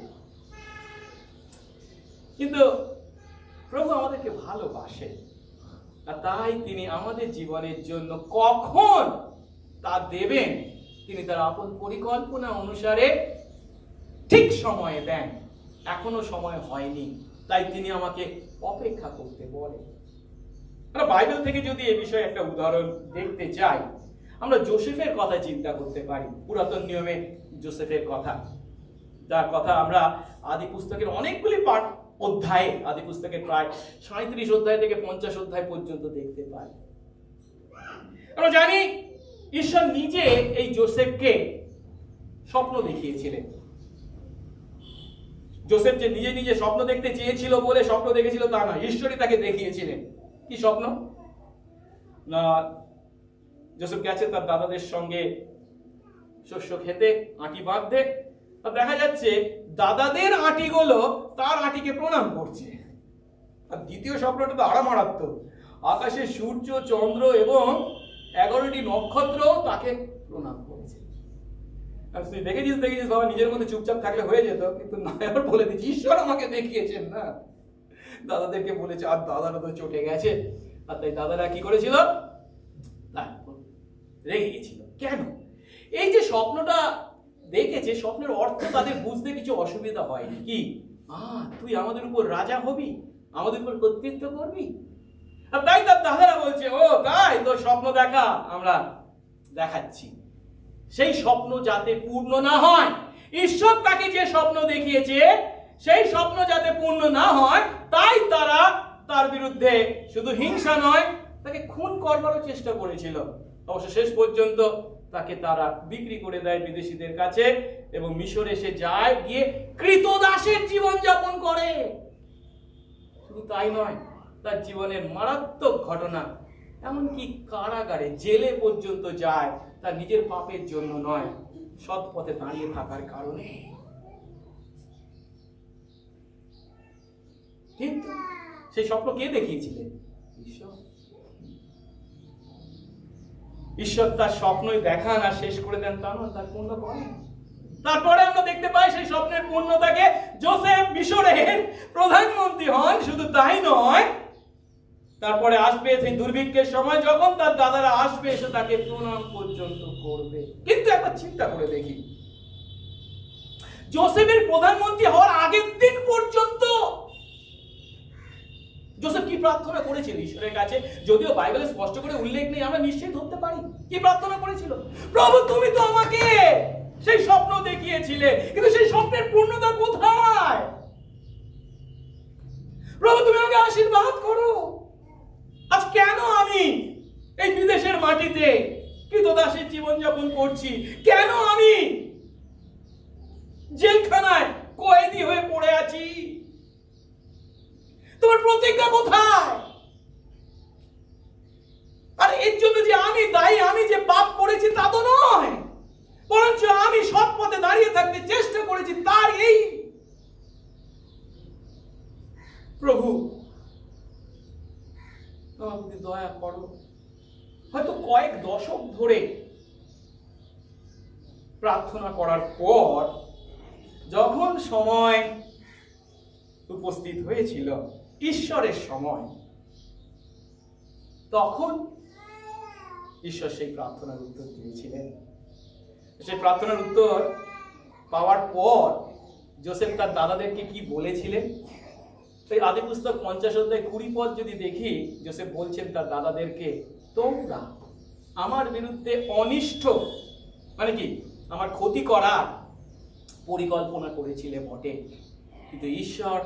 কিন্তু প্রভু আমাদেরকে ভালোবাসে, আর তাই তিনি আমাদের জীবনের জন্য কখন তা দেবেন তিনি তার আপন পরিকল্পনা অনুসারে ঠিক সময়ে দেন। এখনো সময় হয়নি, তাই তিনি আমাকে অপেক্ষা করতে বলেন। আমরা বাইবেল থেকে যদি এই বিষয়ে একটা উদাহরণ দেখতে চাই, আমরা যোসেফের কথা চিন্তা করতে পারি। পুরাতন নিয়মে যোসেফের কথা, যার কথা আমরা আদি পুস্তকের অনেকগুলি অধ্যায়ে, আদি পুস্তকের প্রায় 37 অধ্যায় থেকে 50 অধ্যায় পর্যন্ত দেখতে পাই। আমরা জানি ঈশ্বর নিজে এই যোসেফকে স্বপ্ন দেখিয়েছিলেন। যোসেফ যে নিজে নিজে স্বপ্ন দেখতে চেয়েছিল বলে স্বপ্ন দেখেছিল তা নয়, ঈশ্বরই তাকে দেখিয়েছিলেন। কি স্বপ্ন? না, যোসেফ গেছে তার দাদাদের সঙ্গে শস্য খেতে, আঁটি বাঁধতে, দেখা যাচ্ছে দাদাদের আঁটিগুলো তার আঁটিকে প্রণাম করছে। আর দ্বিতীয় স্বপ্নটা তো আরো মারাত্মক, আকাশে সূর্য, চন্দ্র এবং 11টি নক্ষত্র তাকে প্রণাম করেছে। তুই দেখেছিস বাবা, নিজের মধ্যে চুপচাপ থাকলে হয়ে যেত, কিন্তু না, এবার বলে দিচ্ছি ঈশ্বর আমাকে দেখিয়েছেন। না, দাদাদেরকে বলেছে, আর দাদারা তো চটে গেছে, আর তাই দাদারা কি করেছিল? রেগে গেছিল। কেন? এই যে স্বপ্নটা দেখেছে, স্বপ্নের অর্থ তাদের বুঝতে কিছু অসুবিধা হয়নি। কি? তুই আমাদের উপর রাজা হবি, আমাদের উপর কর্তৃত্ব করবি। আর তাই তার দাদারা বলছে, ও তাই তোর স্বপ্ন দেখা, আমরা দেখাচ্ছি। সেই স্বপ্ন যাতে পূর্ণ না হয়, ঈশ্বর তাকে যে স্বপ্ন দেখিয়েছে সেই স্বপ্ন যাতে পূর্ণ না হয়, তাই তারা তার বিরুদ্ধে শুধু হিংসা নয়, তাকে খুন করবারও চেষ্টা করেছিল। অবশ্য শেষ পর্যন্ত তাকে তারা বিক্রি করে দেয় বিদেশিদের কাছে, এবং মিশরে সে যায়, গিয়ে কৃতদাসের জীবন যাপন করে। শুধু তাই নয়, তার জীবনের মারাত্মক ঘটনা, এমনকি কারাগারে, জেলে পর্যন্ত যায়, তার নিজের পাপের জন্য নয়, সৎ পথে দাঁড়িয়ে থাকার কারণে। কিন্তু সেই স্বপ্ন কে দেখিয়েছিলেন? ঈশ্বর। ঈশ্বর তার স্বপ্নই দেখান আর শেষ করে দেন তা নয়, তার পূর্ণ করেন। তারপরে আমরা দেখতে পাই সেই স্বপ্নের পূর্ণতাকে, যোসেফ মিশরের প্রধানমন্ত্রী হন। শুধু তাই নয়, তারপরে আসবে সেই দুর্ভিক্ষের সময়, যখন তার দাদারা আসবে এসে তাকে প্রণাম পর্যন্ত করবে। কিন্তু একবার চিন্তা করে দেখি, যোসেফের প্রধানমন্ত্রী হওয়ার আগের দিন পর্যন্ত যোসেফ কি প্রার্থনা করেছিল ঈশ্বরের কাছে? যদিও বাইবেলে স্পষ্ট করে উল্লেখ নেই, আমরা নিশ্চয়ই ধরতে পারি কি প্রার্থনা করেছিল। প্রভু, তুমি তো আমাকে সেই স্বপ্ন দেখিয়েছিলে, কিন্তু সেই স্বপ্নের পূর্ণতা কোথায়? প্রভু, তুমি আমাকে আশীর্বাদ করো। আজ কেন আমি এই বিদেশের মাটিতে কৃতদাসের জীবনযাপন করছি? কেন আমি জেলখানায় কয়েদি হয়ে পড়ে আছি? তোমার প্রতিজ্ঞা কোথায়? আর এর জন্য যে আমি দায়ী, আমি যে পাপ করেছি তা তো নয়, বরঞ্চ আমি সৎ পথে দাঁড়িয়ে থাকতে চেষ্টা করেছি, তার এই প্রভু আমার প্রতি দয়া করো। হয়তো কয়েক দশক ধরে প্রার্থনা করার পর যখন সময় উপস্থিত হয়েছিল, ঈশ্বরের সময়, তখন ঈশ্বর সেই প্রার্থনার উত্তর দিয়েছিলেন। সেই প্রার্থনার উত্তর পাওয়ার পর যোসেফ তার দাদাদেরকে কি বলেছিলেন? সেই আদি পুস্তক 50 অধ্যায় 20 পদ যদি দেখি, যোসেফ বলছেন তার দাদাদেরকে, তোমরা আমার বিরুদ্ধে অনিষ্ট, মানে কি, আমার ক্ষতি করার পরিকল্পনা করেছিলে বটে, কিন্তু ঈশ্বর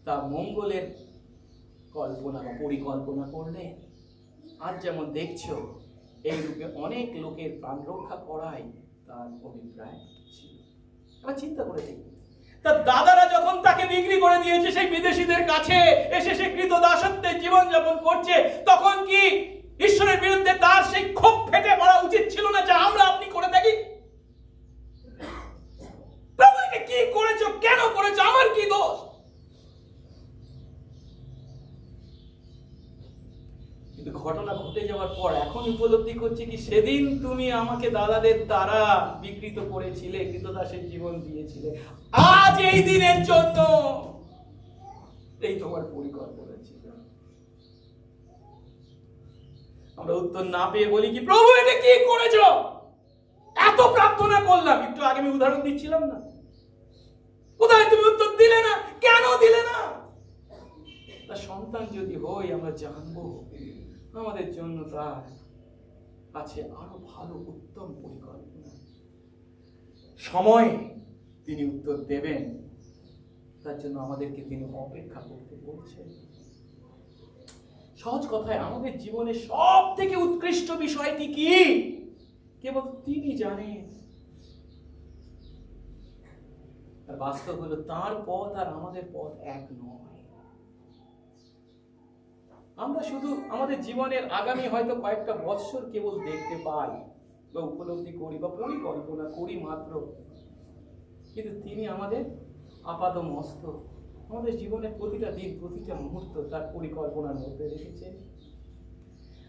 তা মঙ্গলের কল্পনা বা পরিকল্পনা করলেন। আজ যেমন দেখছো, এই রূপে অনেক লোকের প্রাণ রক্ষা করাই তার অভিপ্রায় ছিল। আবার চিন্তা করে দেখি, তার দাদারা যখন তাকে বিক্রি করে দিয়েছে সেই বিদেশিদের কাছে, এসে সে কৃতদাসত্বের জীবনযাপন করছে, তখন কি ঈশ্বরের বিরুদ্ধে তার সেই ক্ষোভ ফেটে পড়া উচিত ছিল না, যা আমরা আপনি করে থাকি? প্রভু, এটা কি করেছো? কেন করেছো? আমার কি দোষ? কিন্তু ঘটনা ঘটে যাওয়ার পর এখন উপলব্ধি করছে কি, সেদিন তুমি আমাকে দাদাদের দ্বারা বিকৃত করেছিলে, কৃতদাসের জীবন দিয়েছিলে, আজ এই দিনের জন্য এই তোমার পরিকল্পনা ছিল। আমরা উত্তর না পেয়ে বলি কি, প্রভু এটা কি করেছো? এত প্রার্থনা করলাম, একটু আগে আমি উদাহরণ দিচ্ছিলাম না, কোথায় তুমি উত্তর দিলে না? কেন দিলে না? তার সন্তান যদি হই, আমরা জানবো আমাদের জন্য তার আছে আরো ভালো উত্তম পরিকল্পনা। সময় তিনি উত্তর দেবেন, তার জন্য আমাদেরকে তিনি অপেক্ষা করতে বলছেন। সহজ কথায়, আমাদের জীবনে সব থেকে উৎকৃষ্ট বিষয়টি কি কেবল তিনি জানেন। আর বাস্তব হলো তার পথ আর আমাদের পথ এক নয়। আমরা শুধু আমাদের জীবনের আগামী হয়তো কয়েকটা বৎসর কেবল দেখতে পাই বা উপলব্ধি করি বা পরিকল্পনা করি মাত্র, কিন্তু তিনি আমাদের আপাদমস্তক, আমাদের জীবনের প্রতিটা দিন, প্রতিটা মুহূর্ত তার পরিকল্পনার মধ্যে রেখেছেন।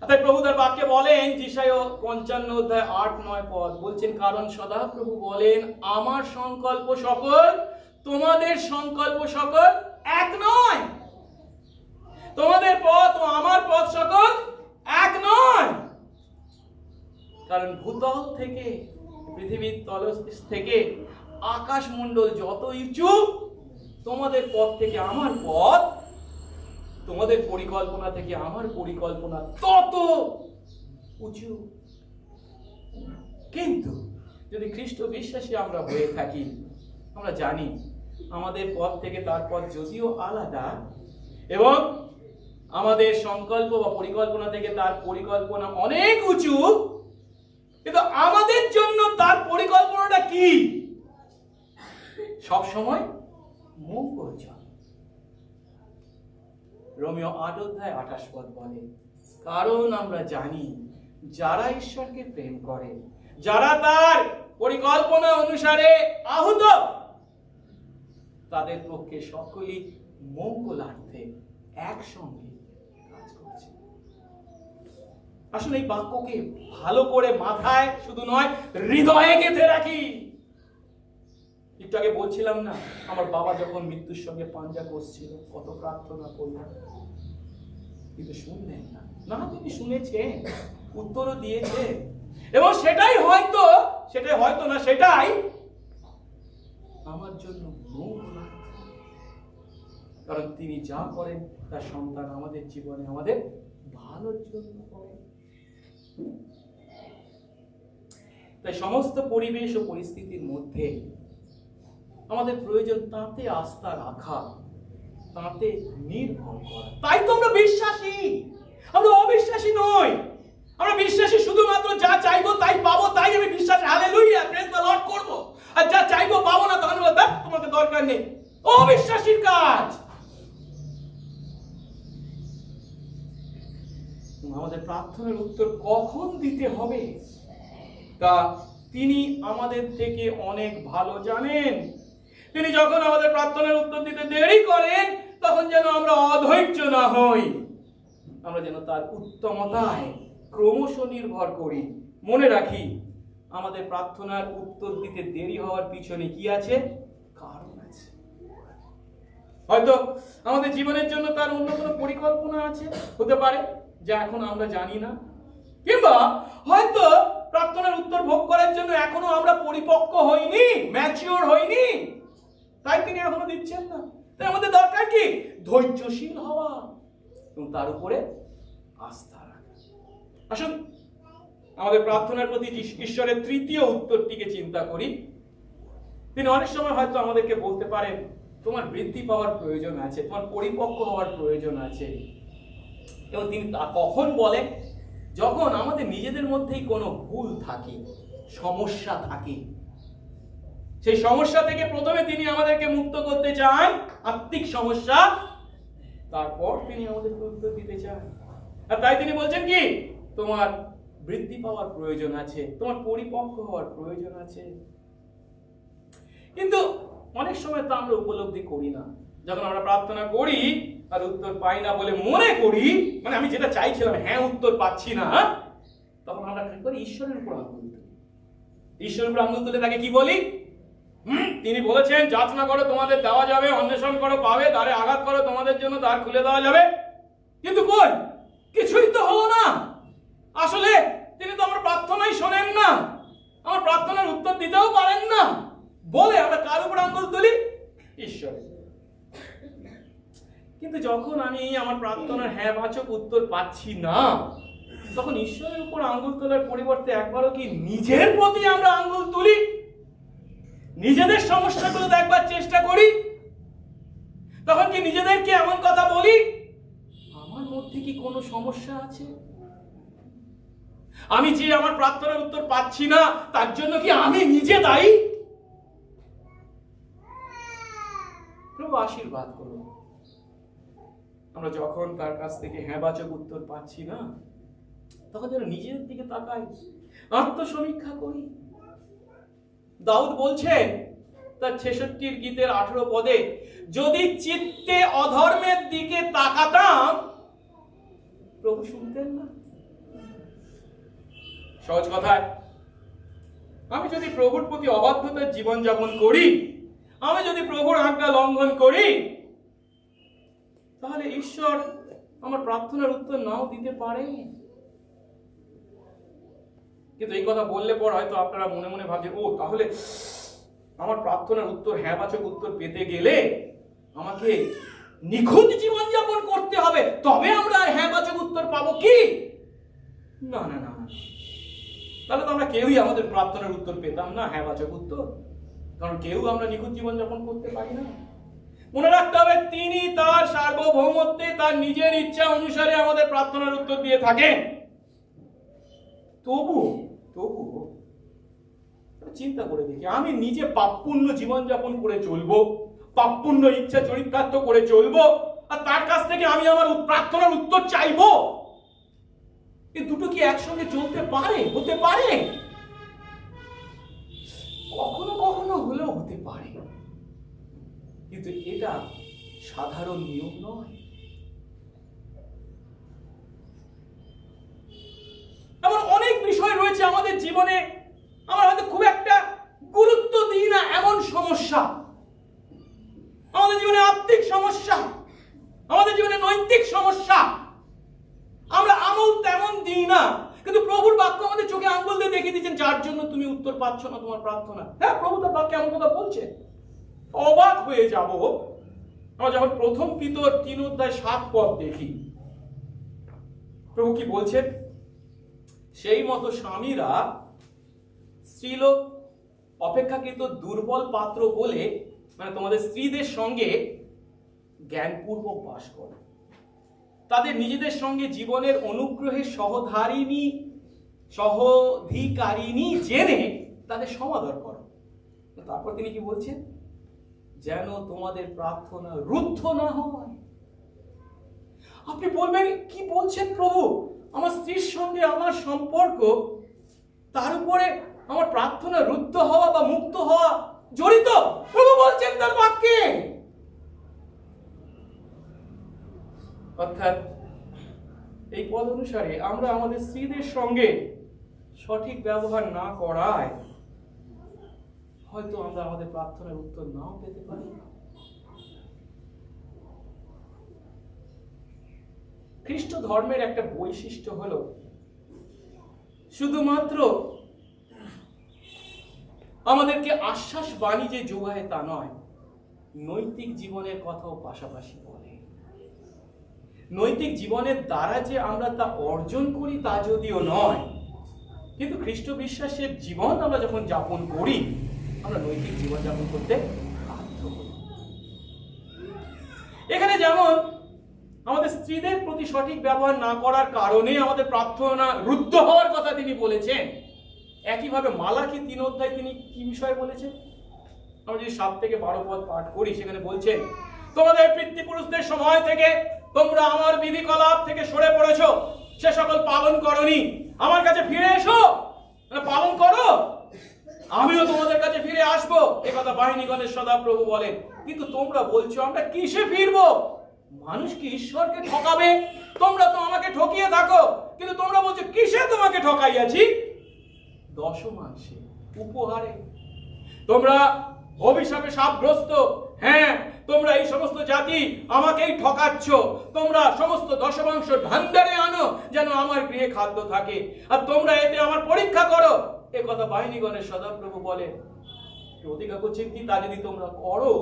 তাই প্রভু তার বাক্যে বলেন, যিশায়া 55 অধ্যায় 8-9 পদ বলছেন, কারণ সদাপ্রভু বলেন, আমার সংকল্প সকল, তোমাদের সংকল্প সকল এক নয়। তোমাদের পথ ও আমার পথ সকল এক নয়। কারণ ভূতল থেকে, পৃথিবীর তলদেশ থেকে আকাশমণ্ডল যত উঁচু, তোমাদের পথ থেকে আমার পথ, তোমাদের পরিকল্পনা থেকে আমার পরিকল্পনা তত উঁচু। কিন্তু যদি খ্রিস্ট বিশ্বাসী আমরা হয়ে থাকি, আমরা জানি আমাদের পথ থেকে তার পথ যদিও আলাদা, এবং আমাদের সংকল্প বা পরিকল্পনা থেকে তার পরিকল্পনা অনেক উঁচু, কিন্তু আমাদের জন্য তার পরিকল্পনাটা কি? সব সময় মঙ্গলজনক। রোমীয় 8 অধ্যায় 28 পদ বলে, কারণ আমরা জানি যারা ঈশ্বরকে প্রেম করে, যারা তার পরিকল্পনা অনুসারে আহুত, তাদের পক্ষে সকলেই মঙ্গলার্থে একসঙ্গে কাজ করছে। আসলে এই বাক্যকে ভালো করে মাথায় শুধু নয়, হৃদয়ে গেঁথে রাখি। একটু আগে বলছিলাম না, আমার বাবা যখন মৃত্যুর সঙ্গে পাঞ্জা কষছিল, কত প্রার্থনা করলাম, কিন্তু শুনলেন না। না, তিনি শুনেছেন, উত্তরও দিয়েছে, এবং সেটাই হয়তো না সেটাই আমার জন্য মঙ্গল। কারণ তিনি যা করেন তার সন্তান আমাদের জীবনে আমাদের ভালোর জন্য করেন। তাই সমস্ত পরিবেশ ও পরিস্থিতির মধ্যে আমাদের প্রয়োজন তাতে আস্থা রাখা, তাতে নির্ভর করা। তাই তো আমরা বিশ্বাসী, আমরা অবিশ্বাসী নই। আমরা বিশ্বাসী শুধুমাত্র যা চাইবো তাই পাবো, তাই আমি বিশ্বাস হালেলুয়া প্রেজ দ্য লর্ড করব। আর যা চাইবো পাবো না, তাহলে দেখ তোমাকে দরকার নেই। অবিশ্বাসীর কাজ। আমাদের প্রার্থনার উত্তর কখন দিতে হবে তা তিনি আমাদের থেকে অনেক ভালো জানেন। তিনি যখন আমাদের প্রার্থনার উত্তর দিতে দেরি করেন, তখন যেন আমরা অধৈর্য না হই, আমরা যেন তার উত্তমতায় ক্রমশ নির্ভর করি। মনে রাখি, আমাদের প্রার্থনার উত্তর দিতে দেরি হওয়ার পিছনে কি আছে? কারণ আছে। হয়তো আমাদের জীবনের জন্য তার অন্য কোনো পরিকল্পনা আছে, হতে পারে যা এখন আমরা জানি না, কিংবা হয়তো প্রার্থনার উত্তর ভোগ করার জন্য এখনো আমরা পরিপক্ক হইনি, ম্যাচিওর হইনি, তাই তিনি এখনো দিচ্ছেন না। তাই আমাদের দরকার কি? ধৈর্যশীল হওয়া এবং তার উপরে আস্থা রাখা। আসুন আমাদের প্রার্থনার প্রতি ঈশ্বরের তৃতীয় উত্তরটিকে চিন্তা করি। তিনি অনেক সময় হয়তো আমাদেরকে বলতে পারেন, তোমার বৃদ্ধি পাওয়ার প্রয়োজন আছে, তোমার পরিপক্ক হওয়ার প্রয়োজন আছে। এবং তিনি তা কখন বলেন? যখন আমাদের নিজেদের মধ্যেই কোনো ভুল থাকে, সমস্যা থাকে। সেই সমস্যা থেকে প্রথমে তিনি আমাদেরকে মুক্ত করতে চান, আত্মিক সমস্যা, তারপর তিনি আমাদেরকে উত্তর দিতে চান। আর তাই তিনি বলছেন কি? তোমার বৃদ্ধি পাওয়ার প্রয়োজন আছে, তোমার পরিপক্ক হওয়ার প্রয়োজন আছে। কিন্তু অনেক সময় তা আমরা উপলব্ধি করি না। যখন আমরা প্রার্থনা করি আর উত্তর পাই না বলে মনে করি, মানে আমি যেটা চাইছিলাম হ্যাঁ উত্তর পাচ্ছি না, তখন আমরা কি করি? ঈশ্বরের উপর আঙুল তুলি। ঈশ্বরের উপর আঙুল তুলে তাকে কি বলি? তিনি বলেছেন, যাচনা করো তোমাদের দেওয়া যাবে, অন্বেষণ করো পাবে, দ্বারে আঘাত করো তোমাদের জন্য দ্বার খুলে দেওয়া যাবে। কিন্তু কই? কিছুই তো হলো না। আসলে তিনি তো আমার প্রার্থনাই শোনেন না, আমার প্রার্থনার উত্তর দিতেও পারেন না বলে আমরা কার উপর আঙুল তুলি? ঈশ্বর। কিন্তু যখন আমি আমার প্রার্থনার হ্যাঁ বাচক উত্তর পাচ্ছি না, তখন ঈশ্বরের উপর আঙ্গুল তোলার পরিবর্তে একবারও কি নিজের প্রতি আমরা আঙ্গুল তুলি? নিজেদের সমস্যাগুলো দেখবার চেষ্টা করি? তখন কি নিজেদেরকে এমন কথা বলি, আমার মধ্যে কি কোনো সমস্যা আছে? আমি যে আমার প্রার্থনার উত্তর পাচ্ছি না, তার জন্য কি আমি নিজে দায়ী? প্রভু আশীর্বাদ করুন। আমরা যখন তার কাছ থেকে হ্যাঁ বাচক উত্তর পাচ্ছি না, তখন যেন নিজের দিকে তাকাই, আত্মসমীক্ষা করি। দাউদ বলছেন তার 66 গীতের 18 পদে, যদি চিত্তে অধর্মের দিকে তাকাতাম, প্রভু শুনতেন না। সহজ কথায়, আমি যদি প্রভুর প্রতি অবাধ্যতার জীবন যাপন করি, আমি যদি প্রভুর আজ্ঞা লঙ্ঘন করি, তাহলে ঈশ্বর আমার প্রার্থনার উত্তর নাও দিতে পারে। কিন্তু এই কথা বললে পর হয়তো আপনারা মনে মনে ভাবছেন, ও তাহলে আমার প্রার্থনার উত্তর হ্যাঁ বাচক উত্তর পেতে গেলে আমাকে নিখুঁত জীবন যাপন করতে হবে, তবে আমরা হ্যাঁ বাচক উত্তর পাবো কি? না না না, তাহলে তো আমরা কেউই আমাদের প্রার্থনার উত্তর পেতাম না, হ্যাঁ বাচক উত্তর। কারণ কেউ আমরা নিখুঁত জীবন যাপন করতে পারি না। মনে রাখতে হবে, তিনি তার সার্বভৌমত্বে তার নিজের ইচ্ছা অনুসারে আমাদের প্রার্থনার উত্তর দিয়ে থাকেন। তবু চিন্তা করে দেখি, আমি নিজে পাপপূর্ণ জীবনযাপন করে চলবো, পাপপূর্ণ ইচ্ছা চরিতার্থ করে চলবো, আর তার কাছ থেকে আমি আমার প্রার্থনার উত্তর চাইবো? এই দুটো কি একসঙ্গে চলতে পারে? হতে পারে? কখনো কখনো হলেও হতে পারে, কিন্তু এটা সাধারণ নিয়ম নয়। আধ্যাত্মিক সমস্যা, আমাদের জীবনে নৈতিক সমস্যা, আমরা আমল তেমন দিই না, কিন্তু প্রভুর বাক্য আমাদের চোখে আঙ্গুল দিয়ে দেখিয়ে দিচ্ছেন যার জন্য তুমি উত্তর পাচ্ছ না তোমার প্রার্থনা। হ্যাঁ, প্রভু তার বাক্যে এমন কথা বলছে। অবাক হয়ে যাব আমরা যখন প্রথম পিতর 3:7 দেখি। প্রভু কি বলছেন? সেই মতো স্বামীরা স্ত্রীলোক অপেক্ষাকৃত দুর্বল পাত্র বলে, মানে তোমাদের স্ত্রীদের সঙ্গে জ্ঞানপূর্বক বাস করো, তাদের নিজেদের সঙ্গে জীবনের অনুগ্রহের সহধিকারিণী জেনে তাদের সমাদর করো। তারপর তিনি কি বলছেন? যেন তোমাদের প্রার্থনা রুদ্ধ না হয়। আপনি বলবেন, কি বলছেন প্রভু? আমার স্ত্রীর সঙ্গে আমার সম্পর্ক, তার উপরে আমার প্রার্থনা রুদ্ধ হওয়া বা মুক্ত হওয়া জড়িত? প্রভু বলছেন তার বাক্যে। অর্থাৎ এই পদ অনুসারে আমরা আমাদের স্ত্রীদের সঙ্গে সঠিক ব্যবহার না করায় হয়তো আমরা আমাদের প্রার্থনার উত্তর নাও পেতে পারি। খ্রিস্ট ধর্মের একটা বৈশিষ্ট্য হলো শুধুমাত্র আমাদেরকে আশ্বাস বাণী যে যোগায় তা নয়, নৈতিক জীবনের কথাও পাশাপাশি বলে। নৈতিক জীবনের দ্বারা যে আমরা তা অর্জন করি তা যদিও নয়, কিন্তু খ্রিস্ট বিশ্বাসের জীবন আমরা যখন যাপন করি, আমরা নৈতিক জীবন যাপন করতে বাধ্য হই। এখানে যেমন আমাদের স্ত্রীদের প্রতি সঠিক ব্যবহার না করার কারণে আমাদের প্রার্থনা রুদ্ধ হওয়ার কথা তিনি বলেছেন, একইভাবে মালাকি 3 তিনি কি বিষয় বলেছেন? আমরা যদি 7 থেকে 12 পাঠ করি, সেখানে বলছেন, তোমাদের পিতৃপুরুষদের সময় থেকে তোমরা আমার বিধিকলাপ থেকে সরে পড়েছো, সে সকল পালন করনি। আমার কাছে ফিরে এসো, পালন করো, আমিও তোমাদের কাছে ফিরে আসবো। এ কথা বাহিনীগণের সদাপ্রভু বলেন। কিন্তু তোমরা বলছো আমরা কিসে ফিরবো? মানুষ কি ঈশ্বরকে ঠকাবে? তোমরা তো আমাকে ঠকিয়ে থাকো, কিন্তু তোমরা বলছো কিসে তোমাকে ঠকাইয়াছি? দশমাংশে, উপহারে। তোমরা অভিশাপে সাপগ্রস্ত। হ্যাঁ, তোমরা এই সমস্ত জাতি আমাকেই ঠকাচ্ছ। তোমরা সমস্ত দশমাংশ ভান্ডারে আনো যেন আমার গৃহে খাদ্য থাকে, আর তোমরা এতে আমার পরীক্ষা করো। এ কথা বাহিনীগণের সদাপ্রভু বলেন। প্রতিজ্ঞা করছেন কি, তা যদি তোমরা করো,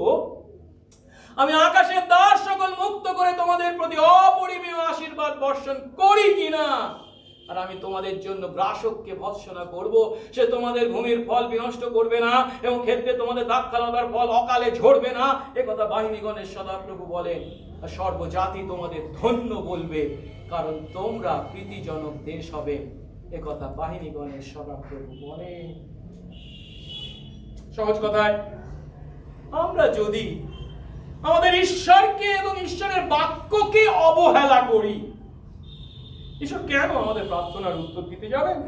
আমি আকাশের দ্বার সকল মুক্ত করে তোমাদের প্রতি অপরিমেয় আশীর্বাদ বর্ষণ করি কিনা, আর আমি তোমাদের জন্য গ্রাসককে ভৎসনা করব, সে তোমাদের ভূমির ফল বিনষ্ট করবে না, এবং ক্ষেত্রে তোমাদের দ্রাক্ষালতার ফল অকালে ঝরবে না। এ কথা বাহিনীগণের সদাপ্রভু বলেন। আর সর্বজাতি তোমাদের ধন্য বলবে, কারণ তোমরা প্রীতিজনক দেশ হবে। এ কথা বাহিনীগণের সদাপ্রভু বলেন। সহজ কথায়, আমরা যদি আমাদের ঈশ্বরকে এবং ঈশ্বরের বাক্যকে অবহেলা করি, ঈশ্বর কেন আমাদের প্রার্থনার উত্তর দিতে যাবেন?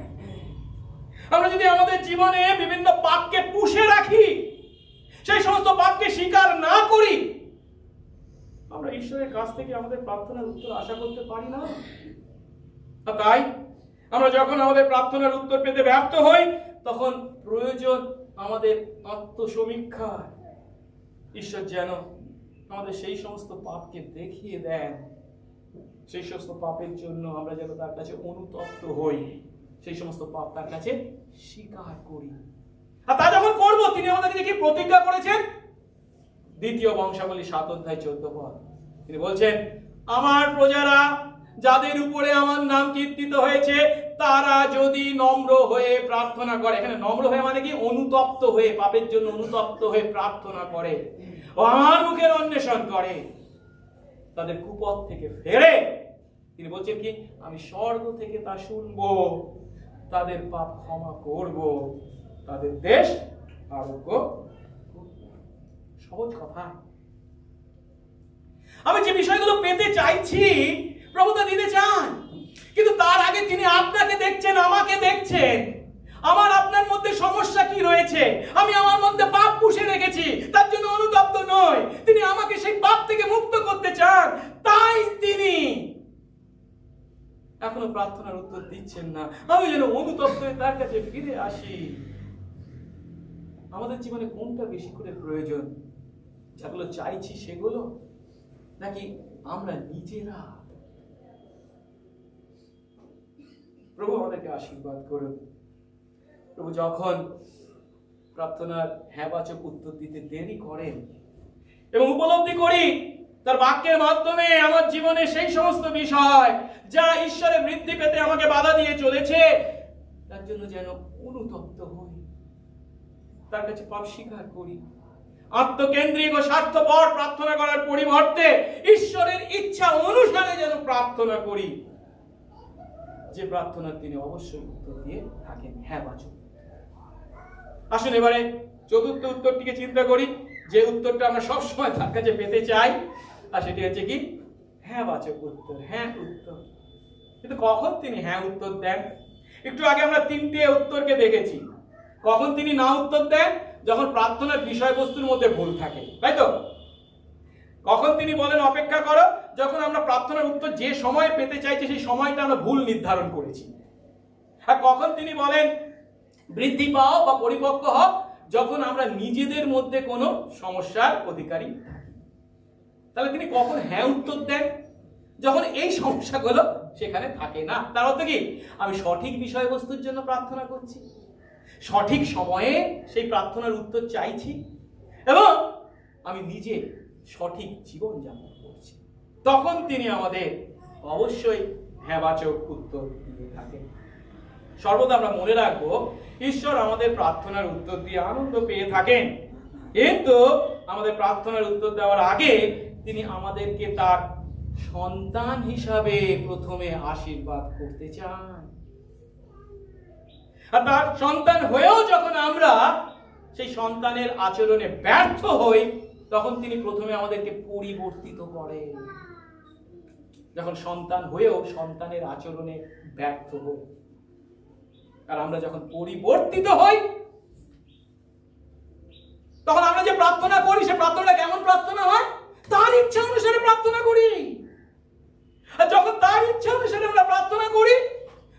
আমরা যদি আমাদের জীবনে বিভিন্ন পাপকে পুষে রাখি, সেই সমস্ত পাপকে স্বীকার না করি, আমরা ঈশ্বরের কাছ থেকে আমাদের প্রার্থনার উত্তর আশা করতে পারি না। আর তাই আমরা যখন আমাদের প্রার্থনার উত্তর পেতে ব্যর্থ হই, তখন প্রয়োজন আমাদের আত্মসমীক্ষা। ঈশ্বর যেন আমাদের সেই সমস্ত পাপকে দেখিয়ে দেন, সেই সমস্ত পাপের জন্য আমরা যেন তার কাছে অনুতপ্ত হই, সেই সমস্ত পাপ তার কাছে স্বীকার করি। আর তা যখন করব, তিনি আমাদেরকে কি প্রতিজ্ঞা করেছেন? 2 বংশাবলী 7:14 তিনি বলছেন, আমার প্রজারা যাদের উপরে আমার নাম কীর্তিত হয়েছে, তারা যদি নম্র হয়ে প্রার্থনা করে। এখানে নম্র হয়ে মানে কি? অনুতপ্ত হয়ে, পাপের জন্য অনুতপ্ত হয়ে প্রার্থনা করে, ও আমার মুখের অন্বেষণ করে, তাদের কুপথ থেকে ফেরে, তিনি বলছেন কি, আমি স্বর্গ থেকে তা শুনবো, তাদের পাপ ক্ষমা করব, তাদের দেশ আরোগ্য। সহজ কথা। আমি যে বিষয়গুলো পেতে চাইছি, প্রভু তা দিতে চান, কিন্তু তার আগে তিনি আপনাকে দেখছেন, আমাকে দেখছেন। আমার আপনার মধ্যে সমস্যা কি রয়েছে? আমি আমার মধ্যে পাপ পুষে রেখেছি, তার জন্য অনুতপ্ত নই। তিনি আমাকে সেই পাপ থেকে মুক্ত করতে চান, তাই তিনি এখনো প্রার্থনার উত্তর দিচ্ছেন না। আমি যেন অনুতপ্ত হয়ে তার কাছে ফিরে আসি। আমাদের জীবনে কোনটা বেশি করে প্রয়োজন? যেগুলো চাইছি সেগুলো, নাকি আমরা নিজেরা? প্রভু আমাদেরকে আশীর্বাদ করুন। প্রভু যখন প্রার্থনার হ্যাঁবাচক উত্তর দিতে দেরি করেন এবং উপলব্ধি করি তার বাক্যের মাধ্যমে আমার জীবনে সেই সমস্ত বিষয় যা ঈশ্বরের বৃদ্ধি পেতে আমাকে বাধা দিয়ে চলেছে, তার জন্য যেন অনুতপ্ত হই, তার কাছে পাপ স্বীকার করি, আত্মকেন্দ্রিক ও স্বার্থপর প্রার্থনা করার পরিবর্তে ঈশ্বরের ইচ্ছা অনুসারে যেন প্রার্থনা করি, যে প্রার্থনা তিনি অবশ্যই উত্তর দিয়ে থাকেন হ্যাঁবাচক। আসুন এবারে চতুর্থ উত্তরটিকে চিন্তা করি, যে উত্তরটা আমরা সবসময় তার কাছে পেতে চাই, আর সেটি হচ্ছে কি? হ্যাঁবাচক উত্তর, হ্যাঁ উত্তর। কিন্তু কখন তিনি হ্যাঁ উত্তর দেন? একটু আগে আমরা তিনটে উত্তরকে দেখেছি। কখন তিনি না উত্তর দেন? যখন প্রার্থনার বিষয়বস্তুর মধ্যে ভুল থাকে, তাই তো? কখন তিনি বলেন অপেক্ষা করো? যখন আমরা প্রার্থনার উত্তর যে সময় পেতে চাইছি সেই সময়টা আমরা ভুল নির্ধারণ করেছি। আর কখন তিনি বলেন বৃদ্ধি পাও বা পরিপক্ক হও? যখন আমরা নিজেদের মধ্যে কোনো সমস্যার অধিকারী থাকি। তাহলে তিনি কখন হ্যাঁ উত্তর দেন? যখন এই সমস্যাগুলো সেখানে থাকে না। তার অর্থ কি? আমি সঠিক বিষয়বস্তুর জন্য প্রার্থনা করছি, সঠিক সময়ে সেই প্রার্থনার উত্তর চাইছি, এবং আমি নিজে সঠিক জীবন যাপন করছি, তখন তিনি আমাদের অবশ্যই হ্যাঁবাচক উত্তর দিয়ে থাকেন। সর্বদা আমরা মনে রাখবো, ঈশ্বর আমাদের প্রার্থনার উত্তর দিয়ে আনন্দ পেয়ে থাকেন, কিন্তু আমাদের প্রার্থনার উত্তর দেওয়ার আগে তিনি আমাদেরকে তার সন্তান হিসাবে প্রথমে আশীর্বাদ করতে চান। আর তার সন্তান হয়েও যখন আমরা সেই সন্তানের আচরণে ব্যর্থ হই, তখন তিনি প্রথমে আমাদেরকে পরিবর্তিত করেন। যখন সন্তান হয়েও সন্তানের আচরণে ব্যর্থ হই, আর আমরা যখন পরিবর্তিত হই, তখন আমরা যে প্রার্থনা করি সে প্রার্থনাটা কেমন প্রার্থনা হয়? তার ইচ্ছা অনুসারে প্রার্থনা করি। আর যখন তার ইচ্ছা অনুসারে আমরা প্রার্থনা করি,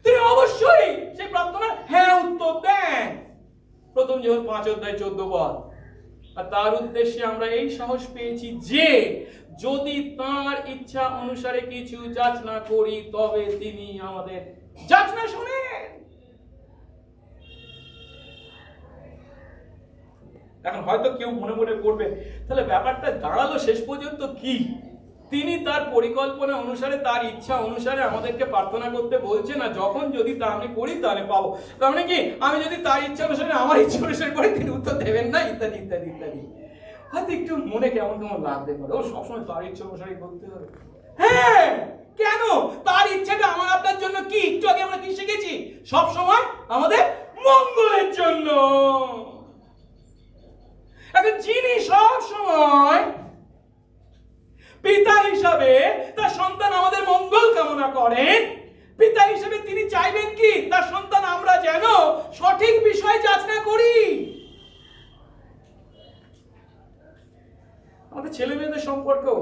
তিনি অবশ্যই সেই প্রার্থনার হ্যাঁ উত্তর দেন। প্রথম যখন 5:14 আর তার উদ্দেশ্যে আমরা এই সাহস পেয়েছি যে যদি তার ইচ্ছা অনুসারে কিছু যাচনা করি তবে তিনি আমাদের যাচনা শোনেন। এখন হয়তো কেউ মনে মনে করবে, তাহলে ব্যাপারটা দাঁড়ালো শেষ পর্যন্ত কি? তিনি তার পরিকল্পনা অনুসারে, তার ইচ্ছা অনুসারে আমাদেরকে প্রার্থনা করতে বলছেন, না যখন যদি তা আমি করি তাহলে পাবো। তার মানে কি আমি যদি তার ইচ্ছা অনুসারে, আমার ইচ্ছা অনুসারে করি, তিনি উত্তর দেবেন না, ইত্যাদি ইত্যাদি ইত্যাদি। হয়তো একটু মনে কেমন কেমন লাগতে পারে, ও সবসময় তার ইচ্ছা অনুসারে করতে হবে। হ্যাঁ, কেন? তার ইচ্ছাটা আমার আপনার জন্য কি? একটু আগে আমরা কি শিখেছি? সব সময় আমাদের মঙ্গলের জন্য। এখন যিনি সব সময় পিতা হিসাবে তার সন্তান আমাদের মঙ্গল কামনা করেন, পিতা হিসেবে তিনি চাইবেন কি তার সন্তান আমরা যেন সঠিক বিষয় যাচনা করি। আমাদের ছেলে মেয়েদের সম্পর্কেও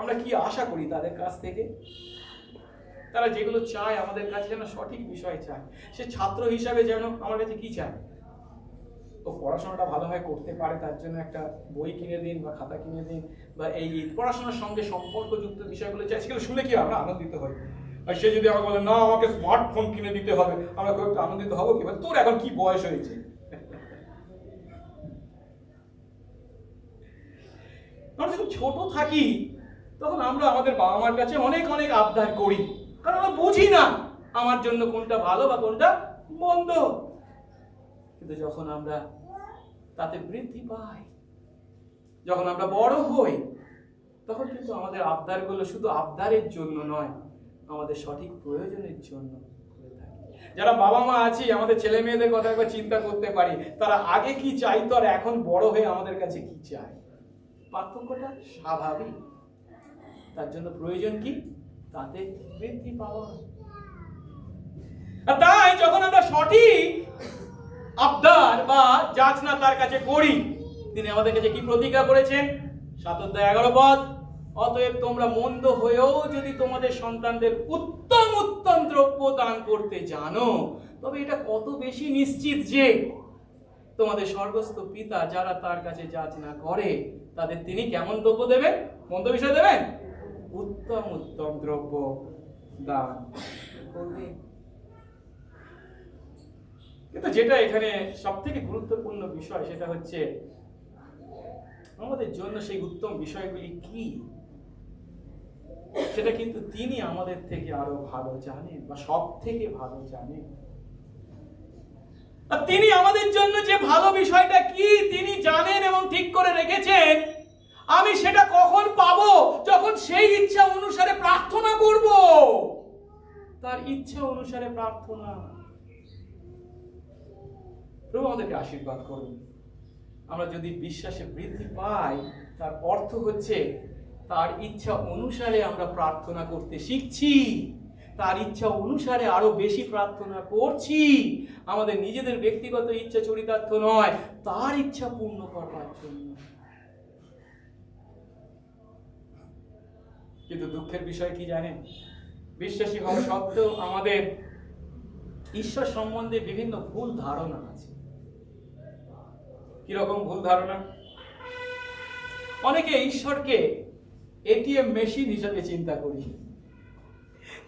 আমরা কি আশা করি তাদের কাছ থেকে? তারা যেগুলো চায় আমাদের কাছে যেন সঠিক বিষয় চায়। সে ছাত্র হিসাবে যেন আমার কাছে কি চায়? ও পড়াশোনাটা ভালোভাবে করতে পারে, তার জন্য একটা বই কিনে দিন বা খাতা কিনে দিন, বা এই পড়াশোনার সঙ্গে সম্পর্কযুক্ত বিষয়গুলো চাই, সেগুলো শুনে কি আমরা আনন্দিত হই। আর সে যদি আমাকে বলে না আমাকে স্মার্টফোন কিনে দিতে হবে, আমরা খুব একটু আনন্দিত হবো কি? তোর এখন কি বয়স হয়েছে? আমরা যখন ছোট থাকি তখন আমরা আমাদের বাবা মার কাছে অনেক অনেক আবদার করি, কারণ আমরা বুঝি না আমার জন্য কোনটা ভালো বা কোনটা মন্দ। কিন্তু যখন আমরা তাতে বৃদ্ধি পাই, যখন আমরা বড় হই, তখন কিন্তু আমাদের আবদারগুলো শুধু আবদারের জন্য নয়, আমাদের সঠিক প্রয়োজনের জন্য হয়ে থাকে। যারা বাবা মা আছি, আমাদের ছেলে মেয়েদের কথা একবার চিন্তা করতে পারি, তারা আগে কি চাইতো আর এখন বড় হয়ে আমাদের কাছে কি চায়। পার্থক্যটা স্বাভাবিক। তার জন্য প্রয়োজন কি? তাতে বৃদ্ধি পাওয়া। আর তাই যখন আমরা সঠিক আবদার বা যাচনা তার কাছে করি, তিনি আমাদের কাছে কি প্রতিজ্ঞা করেছেন? 7:11 অতএব তোমরা মন্দ হয়েও যদি তোমাদের সন্তানদের উত্তম উত্তম দ্রব্য দান করতে জানো, তবে এটা কত বেশি নিশ্চিত যে তোমাদের স্বর্গস্থ পিতা যারা তার কাছে যাচনা করে তাদের তিনি কেমন দ্রব্য দেবেন? মন্দ বিষয় দেবেন উত্তম উত্তম দ্রব্য দান করবে। কিন্তু যেটা এখানে সব থেকে গুরুত্বপূর্ণ বিষয় সেটা হচ্ছে আমাদের জন্য সেই উত্তম বিষয়গুলি কি সেটা কিন্তু তিনি আমাদের থেকে আরো ভালো জানেন, বা সব থেকে ভালো জানেন। আর তিনি আমাদের জন্য যে ভালো বিষয়টা কি তিনি জানেন এবং ঠিক করে রেখেছেন। আমি সেটা কখন পাবো? যখন সেই ইচ্ছা অনুসারে প্রার্থনা করব। তার ইচ্ছা অনুসারে প্রার্থনা। প্রভু আমাদেরকে আশীর্বাদ করুন। আমরা যদি বিশ্বাসে বৃদ্ধি পাই তার অর্থ হচ্ছে তার ইচ্ছা অনুসারে আমরা প্রার্থনা করতে শিখছি, তার ইচ্ছা অনুসারে আরো বেশি প্রার্থনা করছি, আমাদের নিজেদের ব্যক্তিগত ইচ্ছা চরিতার্থ নয়, তার ইচ্ছা পূর্ণ করবার জন্য। কিন্তু দুঃখের বিষয় কি জানেন? বিশ্বাসী হওয়া সত্ত্বেও আমাদের ঈশ্বর সম্বন্ধে বিভিন্ন ভুল ধারণা আছে। কিরকম ভুল ধারণা? অনেকে ঈশ্বরকে এটিএম মেশিন হিসেবে চিন্তা করি।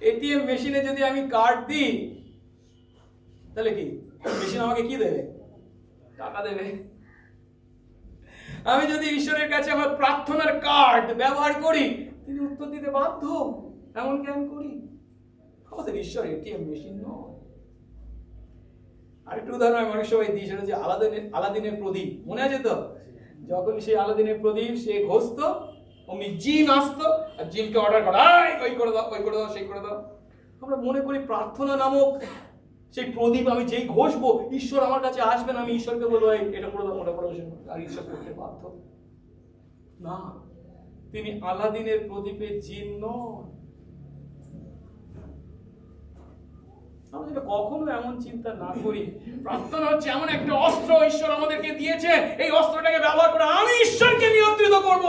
এটিএম মেশিনে যদি আমি কার্ড দিই তাহলে কি মেশিন আমাকে কি দেবে? টাকা দেবে। আমি যদি ঈশ্বরের কাছে আমার প্রার্থনার কার্ড ব্যবহার করি তিনি উত্তর দিতে বাধ্য, এমন জ্ঞান করি। আমাদের ঈশ্বর এটিএম মেশিন নয়। আরেকটু উদাহরণ আমি অনেক সময় দিই, সেটা হচ্ছে আলাদিনের প্রদীপ। মনে আছে তো? যখন সেই আলাদিনের প্রদীপ সে ঘষত অমনি জিন আসতো আর জিনকে অর্ডার করা, ওই করে দাও, ওই করে দাও, সেই করে দাও। আমরা মনে করি প্রার্থনা নামক সেই প্রদীপ আমি যেই ঘষবো ঈশ্বর আমার কাছে আসবেন, আমি ঈশ্বরকে বলবো এটা করে দাও, ওটা করে দাও, আর ঈশ্বর করতে বাধ্য না। তিনি আলাদিনের প্রদীপের জিন নন। আমরা যেটা কখনো এমন চিন্তা না করি প্রার্থনা হচ্ছে এমন একটা অস্ত্র ঈশ্বর আমাদেরকে দিয়েছেন, এই অস্ত্রটাকে ব্যবহার করে আমি ঈশ্বরকে নিয়ন্ত্রিত করব,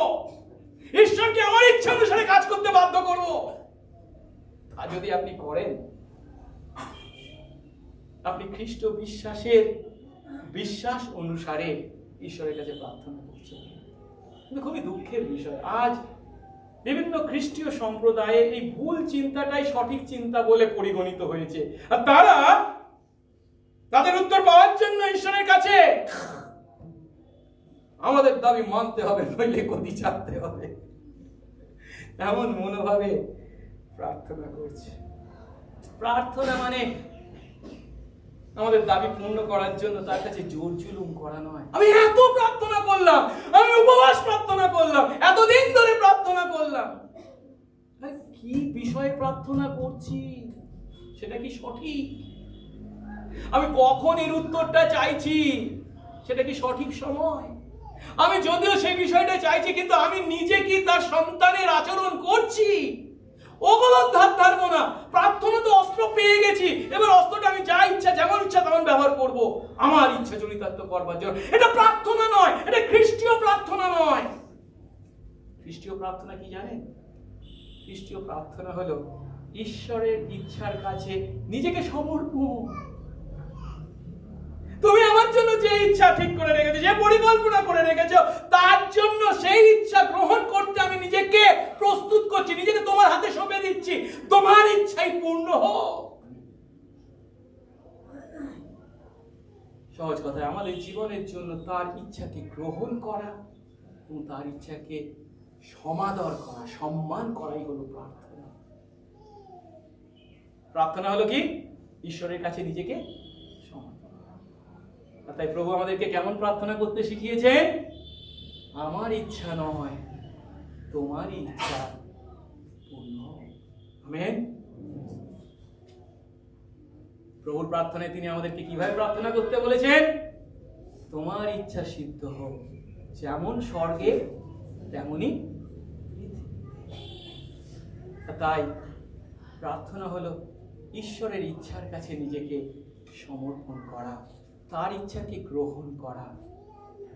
ঈশ্বরকে আমার ইচ্ছা অনুসারে কাজ করতে বাধ্য করব। আর যদি আপনি করেন, আপনি খ্রিস্ট বিশ্বাস অনুসারে ঈশ্বরের কাছে প্রার্থনা করছেন। কিন্তু খুবই দুঃখের বিষয় আজ বিভিন্ন খ্রিস্টীয় সম্প্রদায়ে এই ভুল চিন্তাটাই সঠিক চিন্তা বলে পরিগণিত হয়েছে। আর তারা তাদের উত্তর পাওয়ার জন্য ঈশ্বরের কাছে আমাদের দাবি মানতে হবে, নইলে গতি ছাড়তে হবে, এমন মনোভাবে প্রার্থনা করছে। প্রার্থনা মানে আমাদের দাবি পূর্ণ করার জন্য তার কাছে জোর জুলুম করা নয়। আমি এত প্রার্থনা করলাম, আমি উপবাস প্রার্থনা করলাম, এতদিন ধরে প্রার্থনা করলাম, কি বিষয়ে প্রার্থনা করছি সেটা কি সঠিক? আমি কখন এর উত্তরটা চাইছি সেটা কি সঠিক সময়? আমি যদিও সেই বিষয়টা চাইছি কিন্তু আমি নিজে কি তার সন্তানের আচরণ করছি? ওগুলো ধার ধারবো না। প্রার্থনা তো অস্ত্র পেয়ে গেছি, এবার অস্ত্রটা আমি যা ইচ্ছা যেমন ইচ্ছা তেমন ব্যবহার করব আমার ইচ্ছা চরিতার্থ করবার জন্য। এটা প্রার্থনা নয়, এটা খ্রিস্টীয় প্রার্থনা নয়। খ্রিস্টীয় প্রার্থনা কি জানেন? খ্রিস্টীয় প্রার্থনা হলো ঈশ্বরের ইচ্ছার কাছে নিজেকে সমর্পণ। তুমি আমার জন্য যে ইচ্ছা ঠিক করে রেখেছো, যে পরিকল্পনা করে রেখেছো, তার জন্য সেই ইচ্ছা গ্রহণ করতে আমি নিজেকে প্রস্তুত করছি, নিজেকে তোমার হাতে সঁপে দিচ্ছি, তোমার ইচ্ছাই পূর্ণ হোক। সহজ কথায় আমাদের জীবনের জন্য তার ইচ্ছাকে গ্রহণ করা এবং তার ইচ্ছাকে সমাদর করা, সম্মান করাই হলো প্রার্থনা। প্রার্থনা হলো কি? ঈশ্বরের কাছে নিজেকে সমাদর। তাই প্রভু আমাদেরকে কেমন প্রার্থনা করতে শিখিয়েছেন? আমার ইচ্ছা নয়, তোমার ইচ্ছা পূর্ণ। আমেন। প্রভুর প্রার্থনায় তিনি আমাদেরকে কিভাবে প্রার্থনা করতে বলেছেন? তোমার ইচ্ছা সিদ্ধ হোক, যেমন স্বর্গে তেমনি। তাই প্রার্থনা হলো ঈশ্বরের ইচ্ছার কাছে নিজেকে সমর্পণ করা, তার ইচ্ছাকে গ্রহণ করা,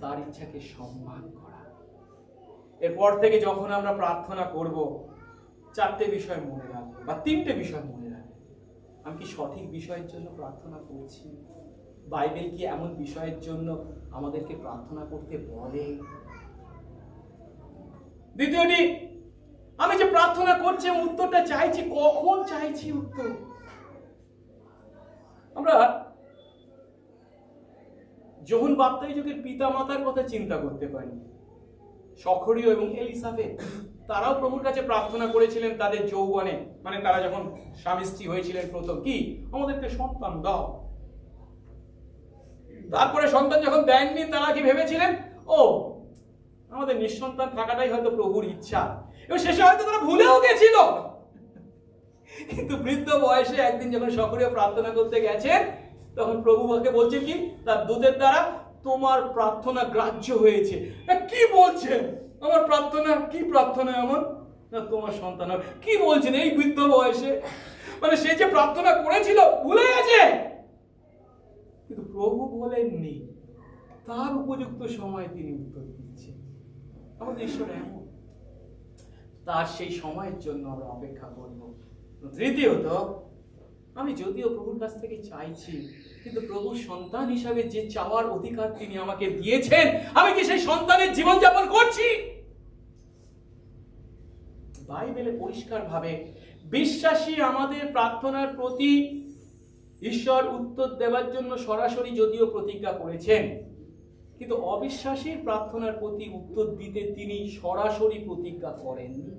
তার ইচ্ছাকে সম্মান করা। এরপর থেকে যখন আমরা প্রার্থনা করব, চারটে বিষয় মনে রাখবো বা তিনটে বিষয় মনে রাখবো। আমি কি সঠিক বিষয়ের জন্য প্রার্থনা করছি? বাইবেল কি এমন বিষয়ের জন্য আমাদেরকে প্রার্থনা করতে বলে? দ্বিতীয়টি, আমি যে প্রার্থনা করছি উত্তরটা চাইছি, কখন চাইছি উত্তর? আমরা যোহন বাপ্তাইযুগের পিতা মাতার কথা চিন্তা করতে পারি। সখরীয় এবং এলিসাবেথ, তারাও প্রভুর কাছে প্রার্থনা করেছিলেন তাদের যৌবনে, মানে তারা যখন স্বামী স্ত্রী হয়েছিলেন প্রথম, কি আমাদেরকে সন্তান দাও। তারপরে সন্তান যখন দেননি, তারা কি ভেবেছিলেন, ও আমাদের নিঃসন্তান থাকাটাই হয়তো প্রভুর ইচ্ছা, এবং শেষে হয়তো তারা ভুলেও গেছিল। কিন্তু বৃদ্ধ বয়সে একদিন যখন সক্রিয় প্রার্থনা করতে গেছেন, তখন প্রভু ওকে বলছেন কি, তার দূতের দ্বারা, তোমার প্রার্থনা গ্রাহ্য হয়েছে। কি বলছেন? আমার প্রার্থনা, কি প্রার্থনা এমন? না, তোমার সন্তান হবে। কি বলছেন এই বৃদ্ধ বয়সে? মানে সে যে প্রার্থনা করেছিল ভুলে গেছে। কিন্তু প্রভু বলেননি, তার উপযুক্ত সময় তিনি উত্তর দিচ্ছেন। আমাদের ঈশ্বর এমন, তার সেই সময়ের জন্য আমরা অপেক্ষা করব। তৃতীয়ত, আমি যদিও প্রভুর কাছ থেকে চাইছি, কিন্তু প্রভুর সন্তান হিসাবে যে চাওয়ার অধিকার তিনি আমাকে দিয়েছেন, আমি কি সেই সন্তানের জীবনযাপন করছি? বাইবেলে পরিষ্কার ভাবে বিশ্বাসী আমাদের প্রার্থনার প্রতি ঈশ্বর উত্তর দেওয়ার জন্য সরাসরি যদিও প্রতিজ্ঞা করেছেন, কিন্তু অবিশ্বাসীর প্রার্থনার প্রতি উত্তর দিতে তিনি সরাসরি প্রতিজ্ঞা করেননি।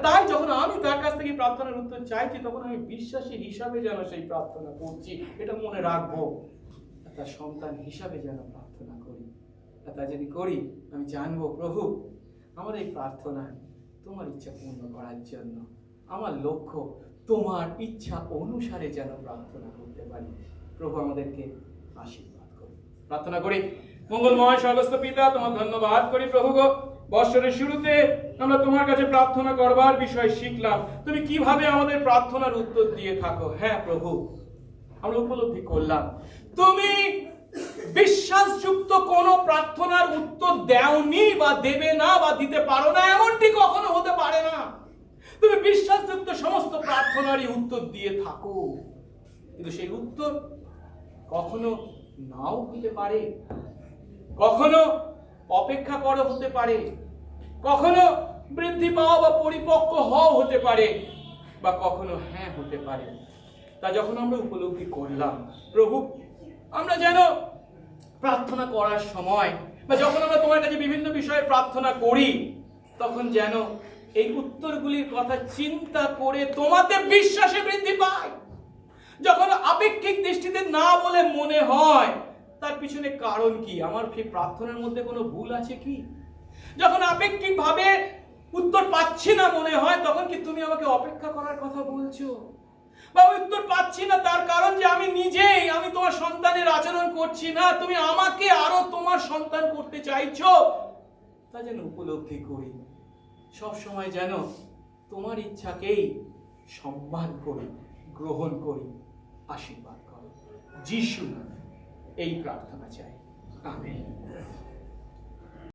তাই যখন আমি তার কাছ থেকে প্রার্থনার উত্তর চাইছি, তখন আমি বিশ্বাসী হিসাবে যেন সেই প্রার্থনা করছি, এটা মনে রাখবো। তার সন্তান হিসাবে যেন প্রার্থনা করি। তা যদি করি, আমি জানবো প্রভু আমার এই প্রার্থনা তোমার ইচ্ছা পূর্ণ করার জন্য, আমার লক্ষ্য তোমার ইচ্ছা অনুসারে যেন প্রার্থনা করতে পারি। প্রভু আমাদেরকে আশীর্বাদ করুন। প্রার্থনা করি। মঙ্গলময় স্বর্গস্থ পিতা, তোমার ধন্যবাদ করি প্রভু গো, বৎসরের শুরুতে আমরা তোমার কাছে প্রার্থনা করবার বিষয় শিখলাম। তুমি কিভাবে আমাদের প্রার্থনার উত্তর দিয়ে থাকো। হ্যাঁ প্রভু, আমরা উপলব্ধি করলাম তুমি বিশ্বাসযুক্ত কোন প্রার্থনার উত্তর দেওনি বা দেবে না বা দিতে পারো না, এমনটি কখনো হতে পারে না। তুমি বিশ্বাসযুক্ত সমস্ত প্রার্থনারই উত্তর দিয়ে থাকো, কিন্তু সেই উত্তর কখনো নাও হতে পারে, কখনো অপেক্ষা করা হতে পারে, কখনো বৃদ্ধি পাওয়া বা পরিপক্ক হওয়া হতে পারে, বা কখনো হ্যাঁ হতে পারে। তা যখন আমরা উপলব্ধি করলাম প্রভু, আমরা যেন প্রার্থনা করার সময় বা যখন আমরা তোমার কাছে বিভিন্ন বিষয়ে প্রার্থনা করি, তখন যেন এই উত্তরগুলির কথা চিন্তা করে তোমাদের বিশ্বাসে বৃদ্ধি পায়। যখন আপেক্ষিক দৃষ্টিতে না বলে মনে হয় তার পিছনে কারণ কি, আমার সেই প্রার্থনার মধ্যে কোনো ভুল আছে কি? যখন আপেক্ষিক ভাবে উত্তর পাচ্ছি না মনে হয়, তখন কি তুমি আমাকে অপেক্ষা করার কথা বলছো? বা উত্তর পাচ্ছি না তার কারণ যে আমি তোমার সন্তানের আচরণ করছি না, তুমি আমাকে আরো তোমার সন্তান করতে চাইছো, তা যেন উপলব্ধি করি। সব সময় যেন তোমার ইচ্ছাকেই সম্মান করি, গ্রহণ করি, আশীর্বাদ করো। যিশু এই প্রার্থনা চাই। আমেন।